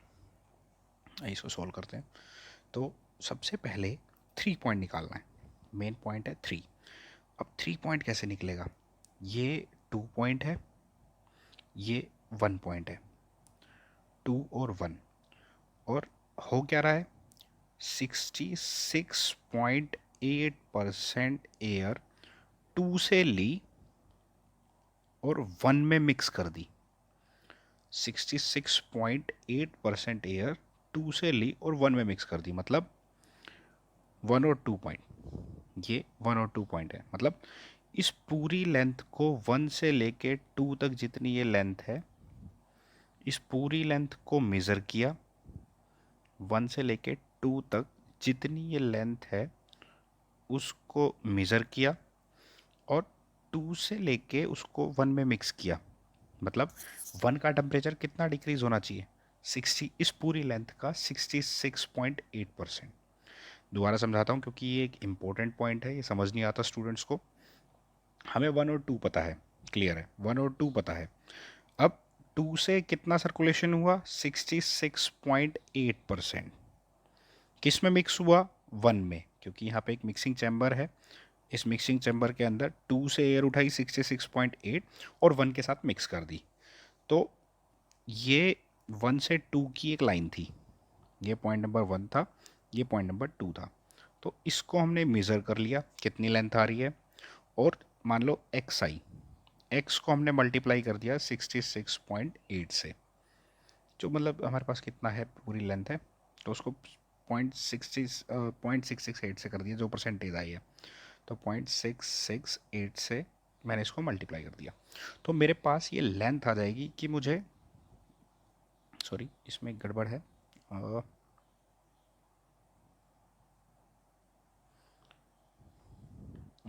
इसको सॉल्व करते हैं। तो सबसे पहले 3 पॉइंट निकालना है, मेन पॉइंट है 3। अब 3 पॉइंट कैसे निकलेगा, ये 2 पॉइंट है, ये 1 पॉइंट है, 2 और 1। और हो क्या रहा है, 66.8% एयर 2 से ली और 1 में मिक्स कर दी। 66.8% एयर 2 से ली और 1 में मिक्स कर दी, मतलब 1 और 2 पॉइंट। ये 1 और 2 पॉइंट है, मतलब इस पूरी लेंथ को 1 से लेके 2 तक जितनी ये लेंथ है, इस पूरी लेंथ को मेज़र किया। 1 से लेके 2 तक जितनी ये लेंथ है उसको मेज़र किया, और 2 से लेके उसको 1 में मिक्स किया। मतलब 1 का टेम्परेचर कितना डिक्रीज़ होना चाहिए, 60, इस पूरी लेंथ का 66.8%। दोबारा समझाता हूँ क्योंकि ये एक इम्पोर्टेंट पॉइंट है, ये समझ नहीं आता स्टूडेंट्स को। हमें 1 और 2 पता है, क्लियर है, 1 और 2 पता है। अब 2 से कितना सर्कुलेशन हुआ, 66.8%। किस में मिक्स हुआ, 1 में, क्योंकि यहाँ पे एक मिक्सिंग चैम्बर है। इस मिक्सिंग चैम्बर के अंदर 2 से एयर उठाई 66.8 और 1 के साथ मिक्स कर दी। तो ये 1 से 2 की एक लाइन थी, ये पॉइंट नंबर 1 था, ये पॉइंट नंबर 2 था। तो इसको हमने मेज़र कर लिया कितनी लेंथ आ रही है, और मान लो एक्स आई, एक्स को हमने मल्टीप्लाई कर दिया 66.8 से, जो मतलब हमारे पास कितना है, पूरी लेंथ है, तो उसको 0.668 से कर दिया, जो परसेंटेज आई है, तो 0.668 से मैंने इसको मल्टीप्लाई कर दिया, तो मेरे पास ये लेंथ आ जाएगी कि मुझे, सॉरी इसमें एक गड़बड़ है,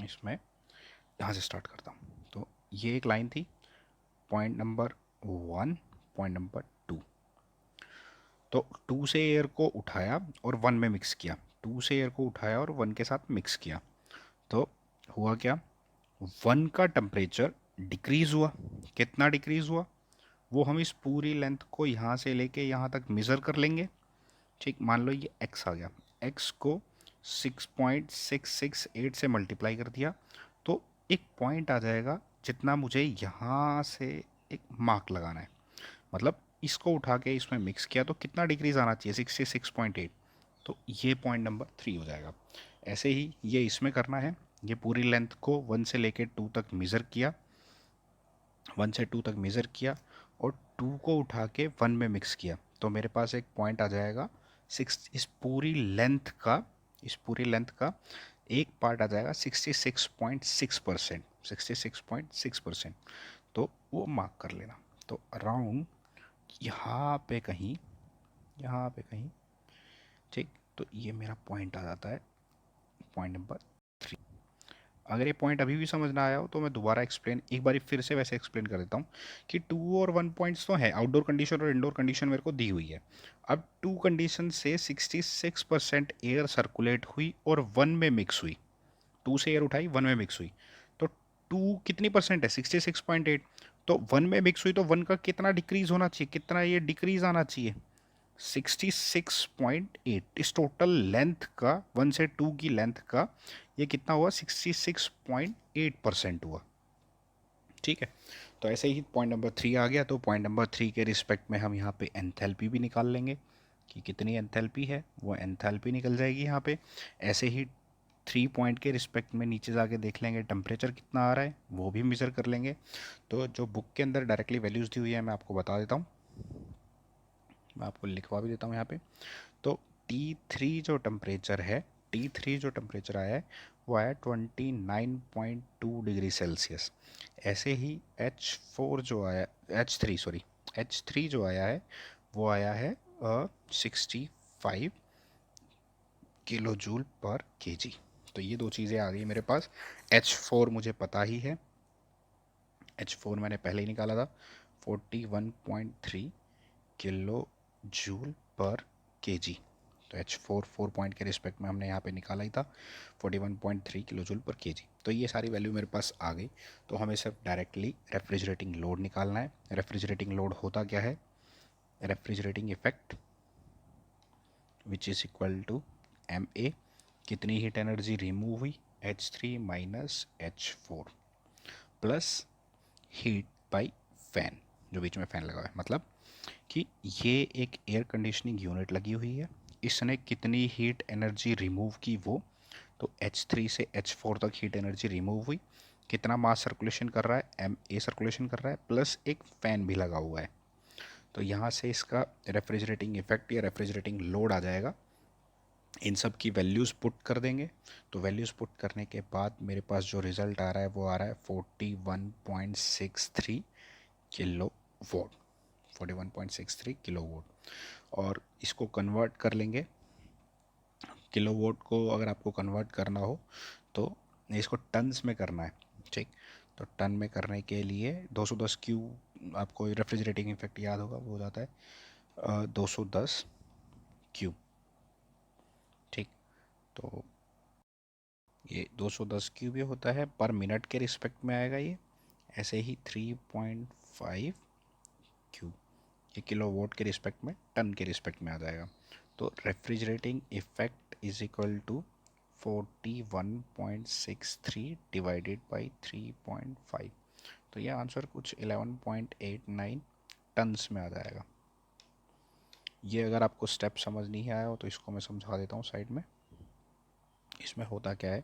इसमें यहाँ से स्टार्ट करता हूँ। तो ये एक लाइन थी, पॉइंट नंबर 1, पॉइंट नंबर 2। तो 2 से एयर को उठाया और 1 में मिक्स किया, 2 से एयर को उठाया और 1 के साथ मिक्स किया, तो हुआ क्या, 1 का टेम्परेचर डिक्रीज़ हुआ। कितना डिक्रीज़ हुआ, वो हम इस पूरी लेंथ को यहाँ से लेके यहाँ तक मेज़र कर लेंगे। ठीक, मान लो ये x आ गया, x को 6.668 से मल्टीप्लाई कर दिया, तो एक पॉइंट आ जाएगा जितना मुझे यहाँ से एक मार्क लगाना है, मतलब इसको उठा के इसमें मिक्स किया तो कितना डिक्रीज आना चाहिए, 66.8, तो ये पॉइंट नंबर 3 हो जाएगा। ऐसे ही ये इसमें करना है, ये पूरी लेंथ को 1 से लेके 2 तक मेज़र किया, 1 से 2 तक मेज़र किया और 2 को उठा के 1 में मिक्स किया, तो मेरे पास एक पॉइंट आ जाएगा 6, इस पूरी लेंथ का एक पार्ट आ जाएगा 66.6%, 66.6%, तो वो मार्क कर लेना। तो अराउंड यहाँ पे कहीं, ठीक, तो ये मेरा पॉइंट आ जाता है, पॉइंट नंबर 3। अगर ये पॉइंट अभी भी समझ ना आया हो तो मैं दोबारा एक बार फिर से वैसे एक्सप्लेन कर देता हूँ कि 2 और 1 पॉइंट्स तो है, आउटडोर कंडीशन और इंडोर कंडीशन मेरे को दी हुई है। अब 2 कंडीशन से 66% एयर सर्कुलेट हुई और 1 में मिक्स हुई, 2 से एयर उठाई 1 में मिक्स हुई, तो 2 कितनी परसेंट है, 66.8, तो 1 में मिक्स हुई तो 1 का कितना डिक्रीज होना चाहिए, कितना ये डिक्रीज आना चाहिए, 66.8। इस टोटल लेंथ का 1 से 2 की लेंथ का ये कितना हुआ, 66.8% हुआ। ठीक है, तो ऐसे ही पॉइंट नंबर 3 आ गया, तो पॉइंट नंबर 3 के रिस्पेक्ट में हम यहाँ पे एंथैल्पी भी निकाल लेंगे कि कितनी एंथैल्पी है, वो एंथैल्पी निकल जाएगी यहाँ पे। ऐसे ही 3 पॉइंट के रिस्पेक्ट में नीचे जाके देख लेंगे टेम्परेचर कितना आ रहा है, वो भी मेज़र कर लेंगे। तो जो बुक के अंदर डायरेक्टली वैल्यूज़ दी हुई है मैं आपको बता देता हूँ, मैं आपको लिखवा भी देता हूँ यहाँ पे। तो T3 जो टेम्परेचर आया है वो आया 29.2 डिग्री सेल्सियस। ऐसे ही H4 जो आया, H3 जो आया है वो आया है 65 किलो जूल पर केजी। तो ये दो चीज़ें आ गई मेरे पास। H4 मुझे पता ही है, H4 मैंने पहले ही निकाला था, 41.3 किलो जूल पर केजी। तो H4 4 पॉइंट के रिस्पेक्ट में हमने यहाँ पे निकाला ही था 41.3 किलो जूल पर केजी। तो ये सारी वैल्यू मेरे पास आ गई। तो हमें सिर्फ डायरेक्टली रेफ्रिजरेटिंग लोड निकालना है। रेफ्रिजरेटिंग लोड होता क्या है, refrigerating effect which is equal to MA, कितनी हीट एनर्जी रिमूव हुई, H3 minus H4 plus heat by fan, जो बीच में फ़ैन लगा हुआ है, मतलब कि ये एक एयर कंडीशनिंग यूनिट लगी हुई है, इसने कितनी हीट एनर्जी रिमूव की वो, तो H3 से H4 तक हीट एनर्जी रिमूव हुई, कितना मास सर्कुलेशन कर रहा है, MA सर्कुलेशन कर रहा है, प्लस एक फ़ैन भी लगा हुआ है। तो यहाँ से इसका रेफ्रिजरेटिंग इफेक्ट या रेफ्रिजरेटिंग लोड आ जाएगा। इन सब की वैल्यूज़ पुट कर देंगे। तो वैल्यूज़ पुट करने के बाद मेरे पास जो रिज़ल्ट आ रहा है वो आ रहा है 41.63 किलो वोट, 41.63 किलो वोट। और इसको कन्वर्ट कर लेंगे, किलो वोट को अगर आपको कन्वर्ट करना हो तो इसको टन्स में करना है। ठीक, तो टन में करने के लिए 210 क्यू, आपको रेफ्रिजरेटिंग इफेक्ट याद होगा, वो हो जाता है 210 क्यूब। ठीक, तो ये 210 क्यूब ही होता है, पर मिनट के रिस्पेक्ट में आएगा ये। ऐसे ही 3.5 क्यूब ये किलो वोट के रिस्पेक्ट में, टन के रिस्पेक्ट में आ जाएगा। तो refrigerating effect is equal to 41.63 divided by 3.5, तो ये आंसर कुछ 11.89 टन्स में आ जाएगा। ये अगर आपको स्टेप समझ नहीं आया हो तो इसको मैं समझा देता हूँ साइड में। इसमें होता क्या है,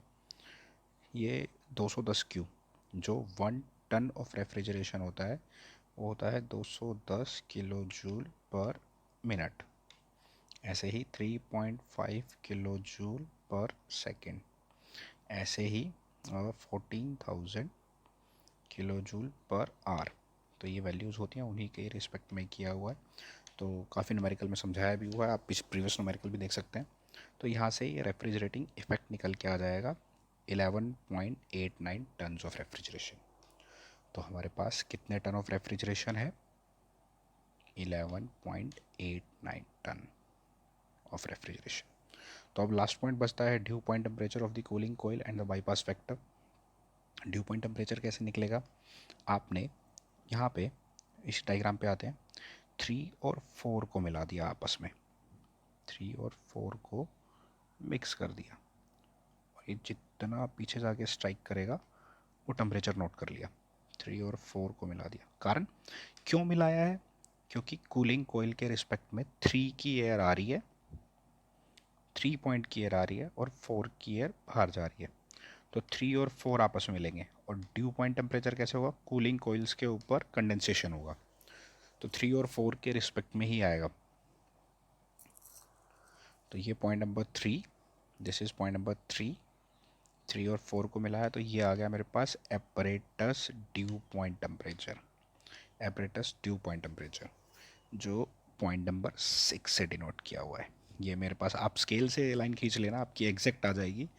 ये 210 क्यूब, जो 1 टन ऑफ रेफ्रिजरेशन होता है वो होता है 210 किलो जूल पर मिनट। ऐसे ही 3.5 किलो जूल पर सेकेंड, ऐसे ही 14,000 किलो जूल पर आवर। तो ये वैल्यूज़ होती हैं, उन्हीं के रिस्पेक्ट में किया हुआ है। तो काफ़ी न्यूमेरिकल में समझाया भी हुआ है, आप प्रीवियस न्यूमेरिकल भी देख सकते हैं। तो यहाँ से ये रेफ्रिजरेटिंग इफेक्ट निकल के आ जाएगा 11.89 टन ऑफ रेफ्रिजरेशन। तो हमारे पास कितने टन ऑफ रेफ्रिजरेशन है? 11.89 टन ऑफ रेफ्रिजरेशन। तो अब लास्ट पॉइंट बचता है dew point temperature of the cooling coil and the bypass factor. Dew point temperature कैसे निकलेगा? आपने यहाँ पे इस डायग्राम पे आते हैं, 3 और 4 को मिला दिया आपस में, 3 और 4 को मिक्स कर दिया, और ये जितना पीछे जाके स्ट्राइक करेगा वो टेम्परेचर नोट कर लिया। 3 और 4 को मिला दिया। कारण क्यों मिलाया है? क्योंकि कूलिंग कोयल के रिस्पेक्ट में 3 की एयर आ रही है, 3 पॉइंट की एयर आ रही है और 4 की एयर बाहर जा रही है। तो 3 और 4 आपस में मिलेंगे, और ड्यू पॉइंट टेम्परेचर कैसे होगा? कूलिंग कोयल्स के ऊपर कंडेंसेशन होगा, तो 3 और 4 के रिस्पेक्ट में ही आएगा। तो ये point number 3, this is point number 3, 3 और 4 को मिला है, तो ये आ गया मेरे पास apparatus dew point temperature. Apparatus dew point temperature जो पॉइंट नंबर 6 से डिनोट किया हुआ है। ये मेरे पास, आप स्केल से लाइन खींच लेना, आपकी एग्जैक्ट आ जाएगी।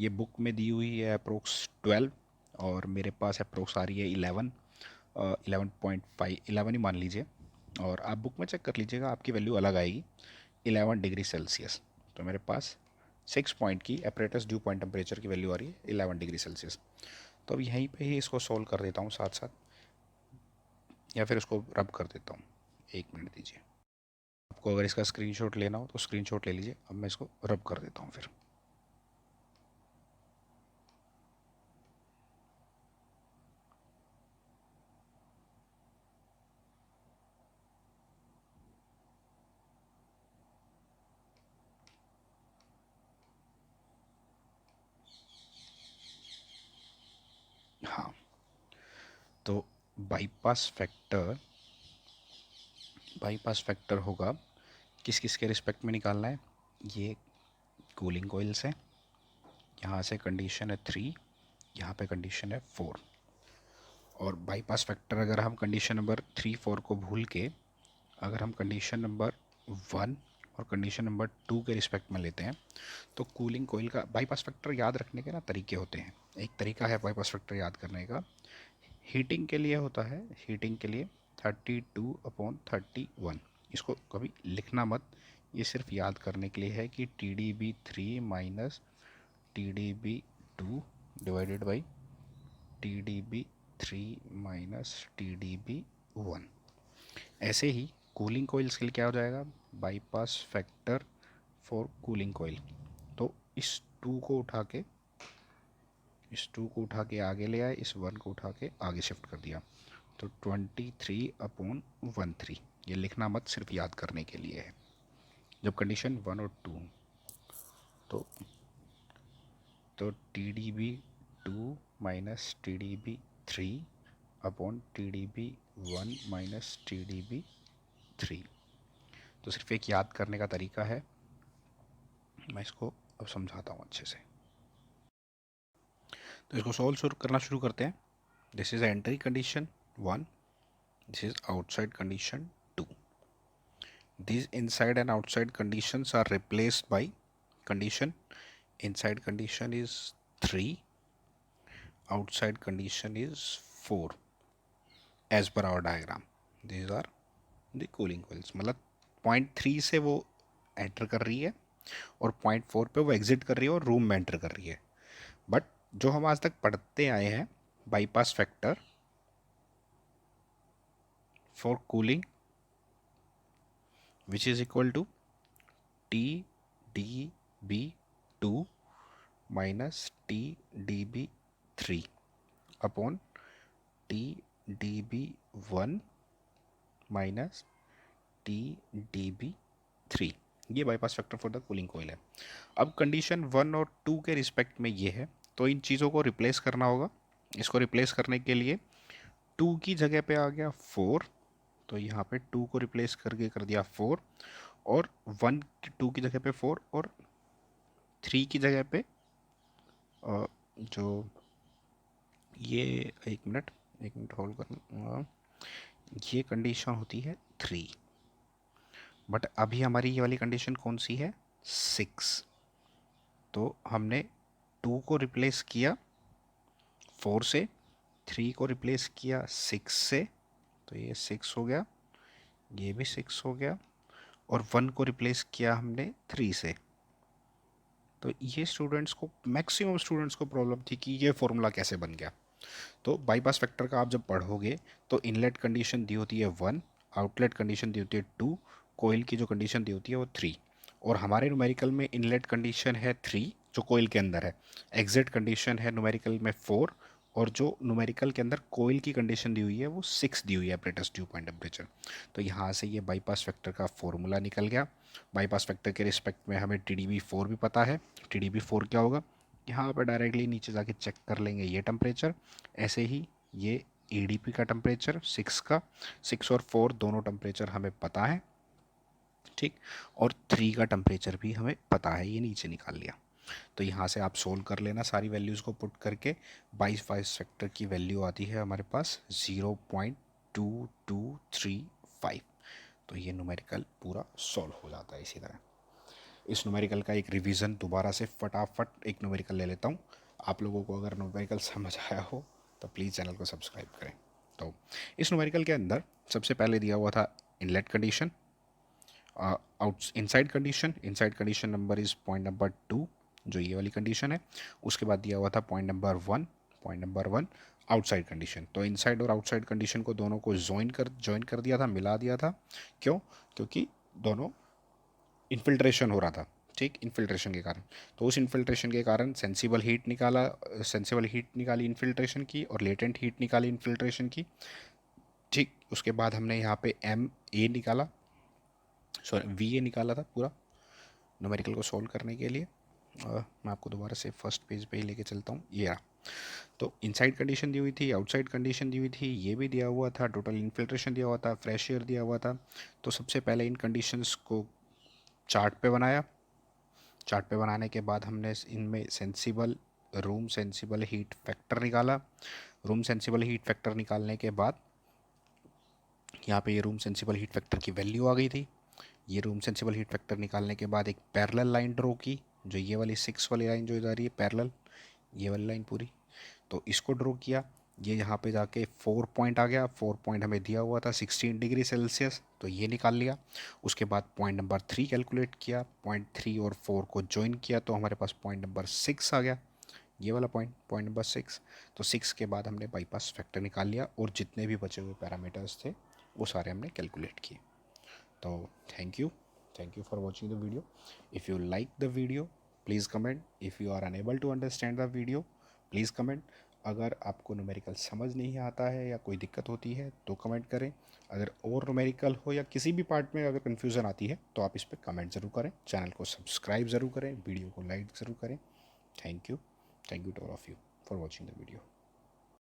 ये बुक में दी हुई है अप्रोक्स 12, और मेरे पास अप्रोक्स आ रही है 11, 11.5, 11 ही मान लीजिए। और आप बुक में चेक कर लीजिएगा, आपकी वैल्यू अलग आएगी, 11 डिग्री सेल्सियस। तो मेरे पास 6 पॉइंट की एपरेटस ड्यू पॉइंट टेम्परेचर की वैल्यू आ रही है 11 डिग्री सेल्सियस। तो अब यहीं पे ही इसको सोल्व कर देता हूँ साथ साथ, या फिर इसको रब कर देता हूँ। 1 मिनट दीजिए। आपको अगर इसका स्क्रीनशॉट लेना हो तो स्क्रीनशॉट ले लीजिए। अब मैं इसको रब कर देता हूँ फिर। हाँ, तो बाईपास फैक्टर, बाईपास फैक्टर होगा, किस किस के रिस्पेक्ट में निकालना है? ये कूलिंग कोइल्स है, यहाँ से कंडीशन है 3, यहाँ पे कंडीशन है 4। और बाईपास फैक्टर अगर हम कंडीशन नंबर 3, 4 को भूल के अगर हम कंडीशन नंबर 1 और कंडीशन नंबर 2 के रिस्पेक्ट में लेते हैं, तो कूलिंग कोइल का बाईपास फैक्टर याद रखने के ना तरीके होते हैं। एक तरीका है बाईपास फैक्टर याद करने का, हीटिंग के लिए होता है, हीटिंग के लिए 32/31। इसको कभी लिखना मत, ये सिर्फ याद करने के लिए है कि TdB3 minus TdB2 divided by TdB3 minus TdB1। ऐसे ही कूलिंग कोइल्स के लिए क्या हो जाएगा? Bypass factor for cooling coil. तो इस 2 को उठा के, इस 2 को उठा के आगे ले आए, इस 1 को उठा के आगे शिफ्ट कर दिया, तो 23/13। ये लिखना मत, सिर्फ याद करने के लिए है जब कंडीशन 1 और 2। तो TdB2 minus TdB3 upon TdB1 minus TdB3। तो सिर्फ एक याद करने का तरीका है। मैं इसको अब समझाता हूँ अच्छे से। तो इसको सॉल्व करना शुरू करते हैं। This is entry condition 1, this is outside condition 2. These inside and outside conditions are replaced by condition. Inside condition is 3, outside condition is 4 as per our diagram. These are the cooling coils। मतलब पॉइंट 3 से वो एंटर कर रही है और पॉइंट 4 पे वो एग्जिट कर रही है और रूम में एंटर कर रही है। बट जो हम आज तक पढ़ते आए हैं, bypass factor for cooling which is equal to TdB2 minus TdB3 upon TdB1 minus TdB3। ये bypass factor for the cooling coil है। अब कंडीशन 1 और 2 के रिस्पेक्ट में ये है, तो इन चीज़ों को रिप्लेस करना होगा। इसको रिप्लेस करने के लिए 2 की जगह पे आ गया 4, तो यहाँ पे 2 को रिप्लेस करके कर दिया 4, और 1 2 की जगह पे 4 और 3 की जगह पे जो ये एक मिनट होल्ड करना, ये कंडीशन होती है 3, बट अभी हमारी ये वाली कंडीशन कौन सी है, 6। तो हमने 2 को रिप्लेस किया 4 से, 3 को रिप्लेस किया 6 से, तो ये 6 हो गया, ये भी 6 हो गया, और 1 को रिप्लेस किया हमने 3 से। तो ये स्टूडेंट्स को, मैक्सिमम स्टूडेंट्स को प्रॉब्लम थी कि ये फॉर्मूला कैसे बन गया। तो बाईपास फैक्टर का आप जब पढ़ोगे तो इनलेट कंडीशन दी होती है 1, आउटलेट कंडीशन दी होती है 2, कोयल की जो कंडीशन दी होती है वो 3, और हमारे न्यूमेरिकल में इनलेट कंडीशन है 3 जो कोयल के अंदर है, एग्जिट कंडीशन है न्यूमेरिकल में 4, और जो न्यूमेरिकल के अंदर कोयल की कंडीशन दी हुई है वो 6 दी हुई है एपरेटस ड्यू पॉइंट टेम्परेचर। तो यहाँ से ये बाईपास फैक्टर का फॉर्मूला निकल गया। बाईपास फैक्टर के रिस्पेक्ट में हमें TdB4 भी पता है। TdB4 क्या होगा, यहाँ पर डायरेक्टली नीचे जाके चेक कर लेंगे ये टेम्परेचर, ऐसे ही ये ADP का टेम्परेचर 6 का, 6 और 4 दोनों टेम्परेचर हमें पता है, ठीक, और 3 का टेम्परेचर भी हमें पता है, ये नीचे निकाल लिया। तो यहाँ से आप सोल्व कर लेना सारी वैल्यूज़ को पुट करके, बाईपास फैक्टर की वैल्यू आती है हमारे पास 0.2235। तो ये न्यूमेरिकल पूरा सॉल्व हो जाता है इसी तरह। इस न्यूमेरिकल का एक रिवीजन दोबारा से फटाफट एक न्यूमेरिकल ले लेता हूँ। आप लोगों को अगर न्यूमेरिकल समझ आया हो तो प्लीज़ चैनल को सब्सक्राइब करें। तो इस न्यूमेरिकल के अंदर सबसे पहले दिया हुआ था inlet condition, inside condition number is point number 2 जो ये वाली कंडीशन है। उसके बाद दिया हुआ था पॉइंट नंबर 1 आउटसाइड कंडीशन। तो इनसाइड और आउटसाइड कंडीशन को दोनों को ज्वाइन कर दिया था, मिला दिया था। क्यों, क्योंकि दोनों इन्फिल्ट्रेशन हो रहा था, ठीक, इन्फिल्ट्रेशन के कारण। तो उस इन्फिल्ट्रेशन के कारण सेंसिबल हीट निकाली इन्फिल्ट्रेशन की, और लेटेंट हीट निकाली इन्फिल्ट्रेशन की, ठीक। उसके बाद हमने यहाँ पे VA निकाला था पूरा न्यूमेरिकल को सॉल्व करने के लिए। मैं आपको दोबारा से फर्स्ट पेज पे ही लेके चलता हूँ, ये रहा। तो इनसाइड कंडीशन दी हुई थी, आउटसाइड कंडीशन दी हुई थी, ये भी दिया हुआ था, टोटल इन्फिल्ट्रेशन दिया हुआ था, फ्रेश एयर दिया हुआ था। तो सबसे पहले इन कंडीशंस को चार्ट पे बनाया। चार्ट पे बनाने के बाद हमने इनमें रूम सेंसिबल हीट फैक्टर निकाला। रूम सेंसिबल हीट फैक्टर निकालने के बाद यहाँ पे ये रूम सेंसिबल हीट फैक्टर की वैल्यू आ गई थी। ये रूम सेंसिबल हीट फैक्टर निकालने के बाद एक पैरेलल लाइन ड्रॉ की, जो ये वाली 6 वाली लाइन जो जा रही है पैरेलल, ये वाली लाइन पूरी, तो इसको ड्रॉ किया। ये यहाँ पे जाके 4 पॉइंट आ गया। 4 पॉइंट हमें दिया हुआ था 16 डिग्री सेल्सियस, तो ये निकाल लिया। उसके बाद पॉइंट नंबर 3 कैलकुलेट किया, पॉइंट 3 और 4 को ज्वाइन किया, तो हमारे पास पॉइंट नंबर 6 आ गया, ये वाला पॉइंट नंबर 6। तो 6 के बाद हमने बाईपास फैक्टर निकाल लिया, और जितने भी बचे हुए पैरामीटर्स थे वो सारे हमने कैलकुलेट किए। तो thank you for watching the video. If you like the video, please comment. If you are unable to understand the video, please comment. अगर आपको न्यूमेरिकल समझ नहीं आता है या कोई दिक्कत होती है तो कमेंट करें। अगर और न्यूमेरिकल हो या किसी भी पार्ट में अगर कन्फ्यूज़न आती है तो आप इस पर कमेंट ज़रूर करें, चैनल को सब्सक्राइब ज़रूर करें, वीडियो को लाइक ज़रूर करें। Thank you to all of you for watching the video.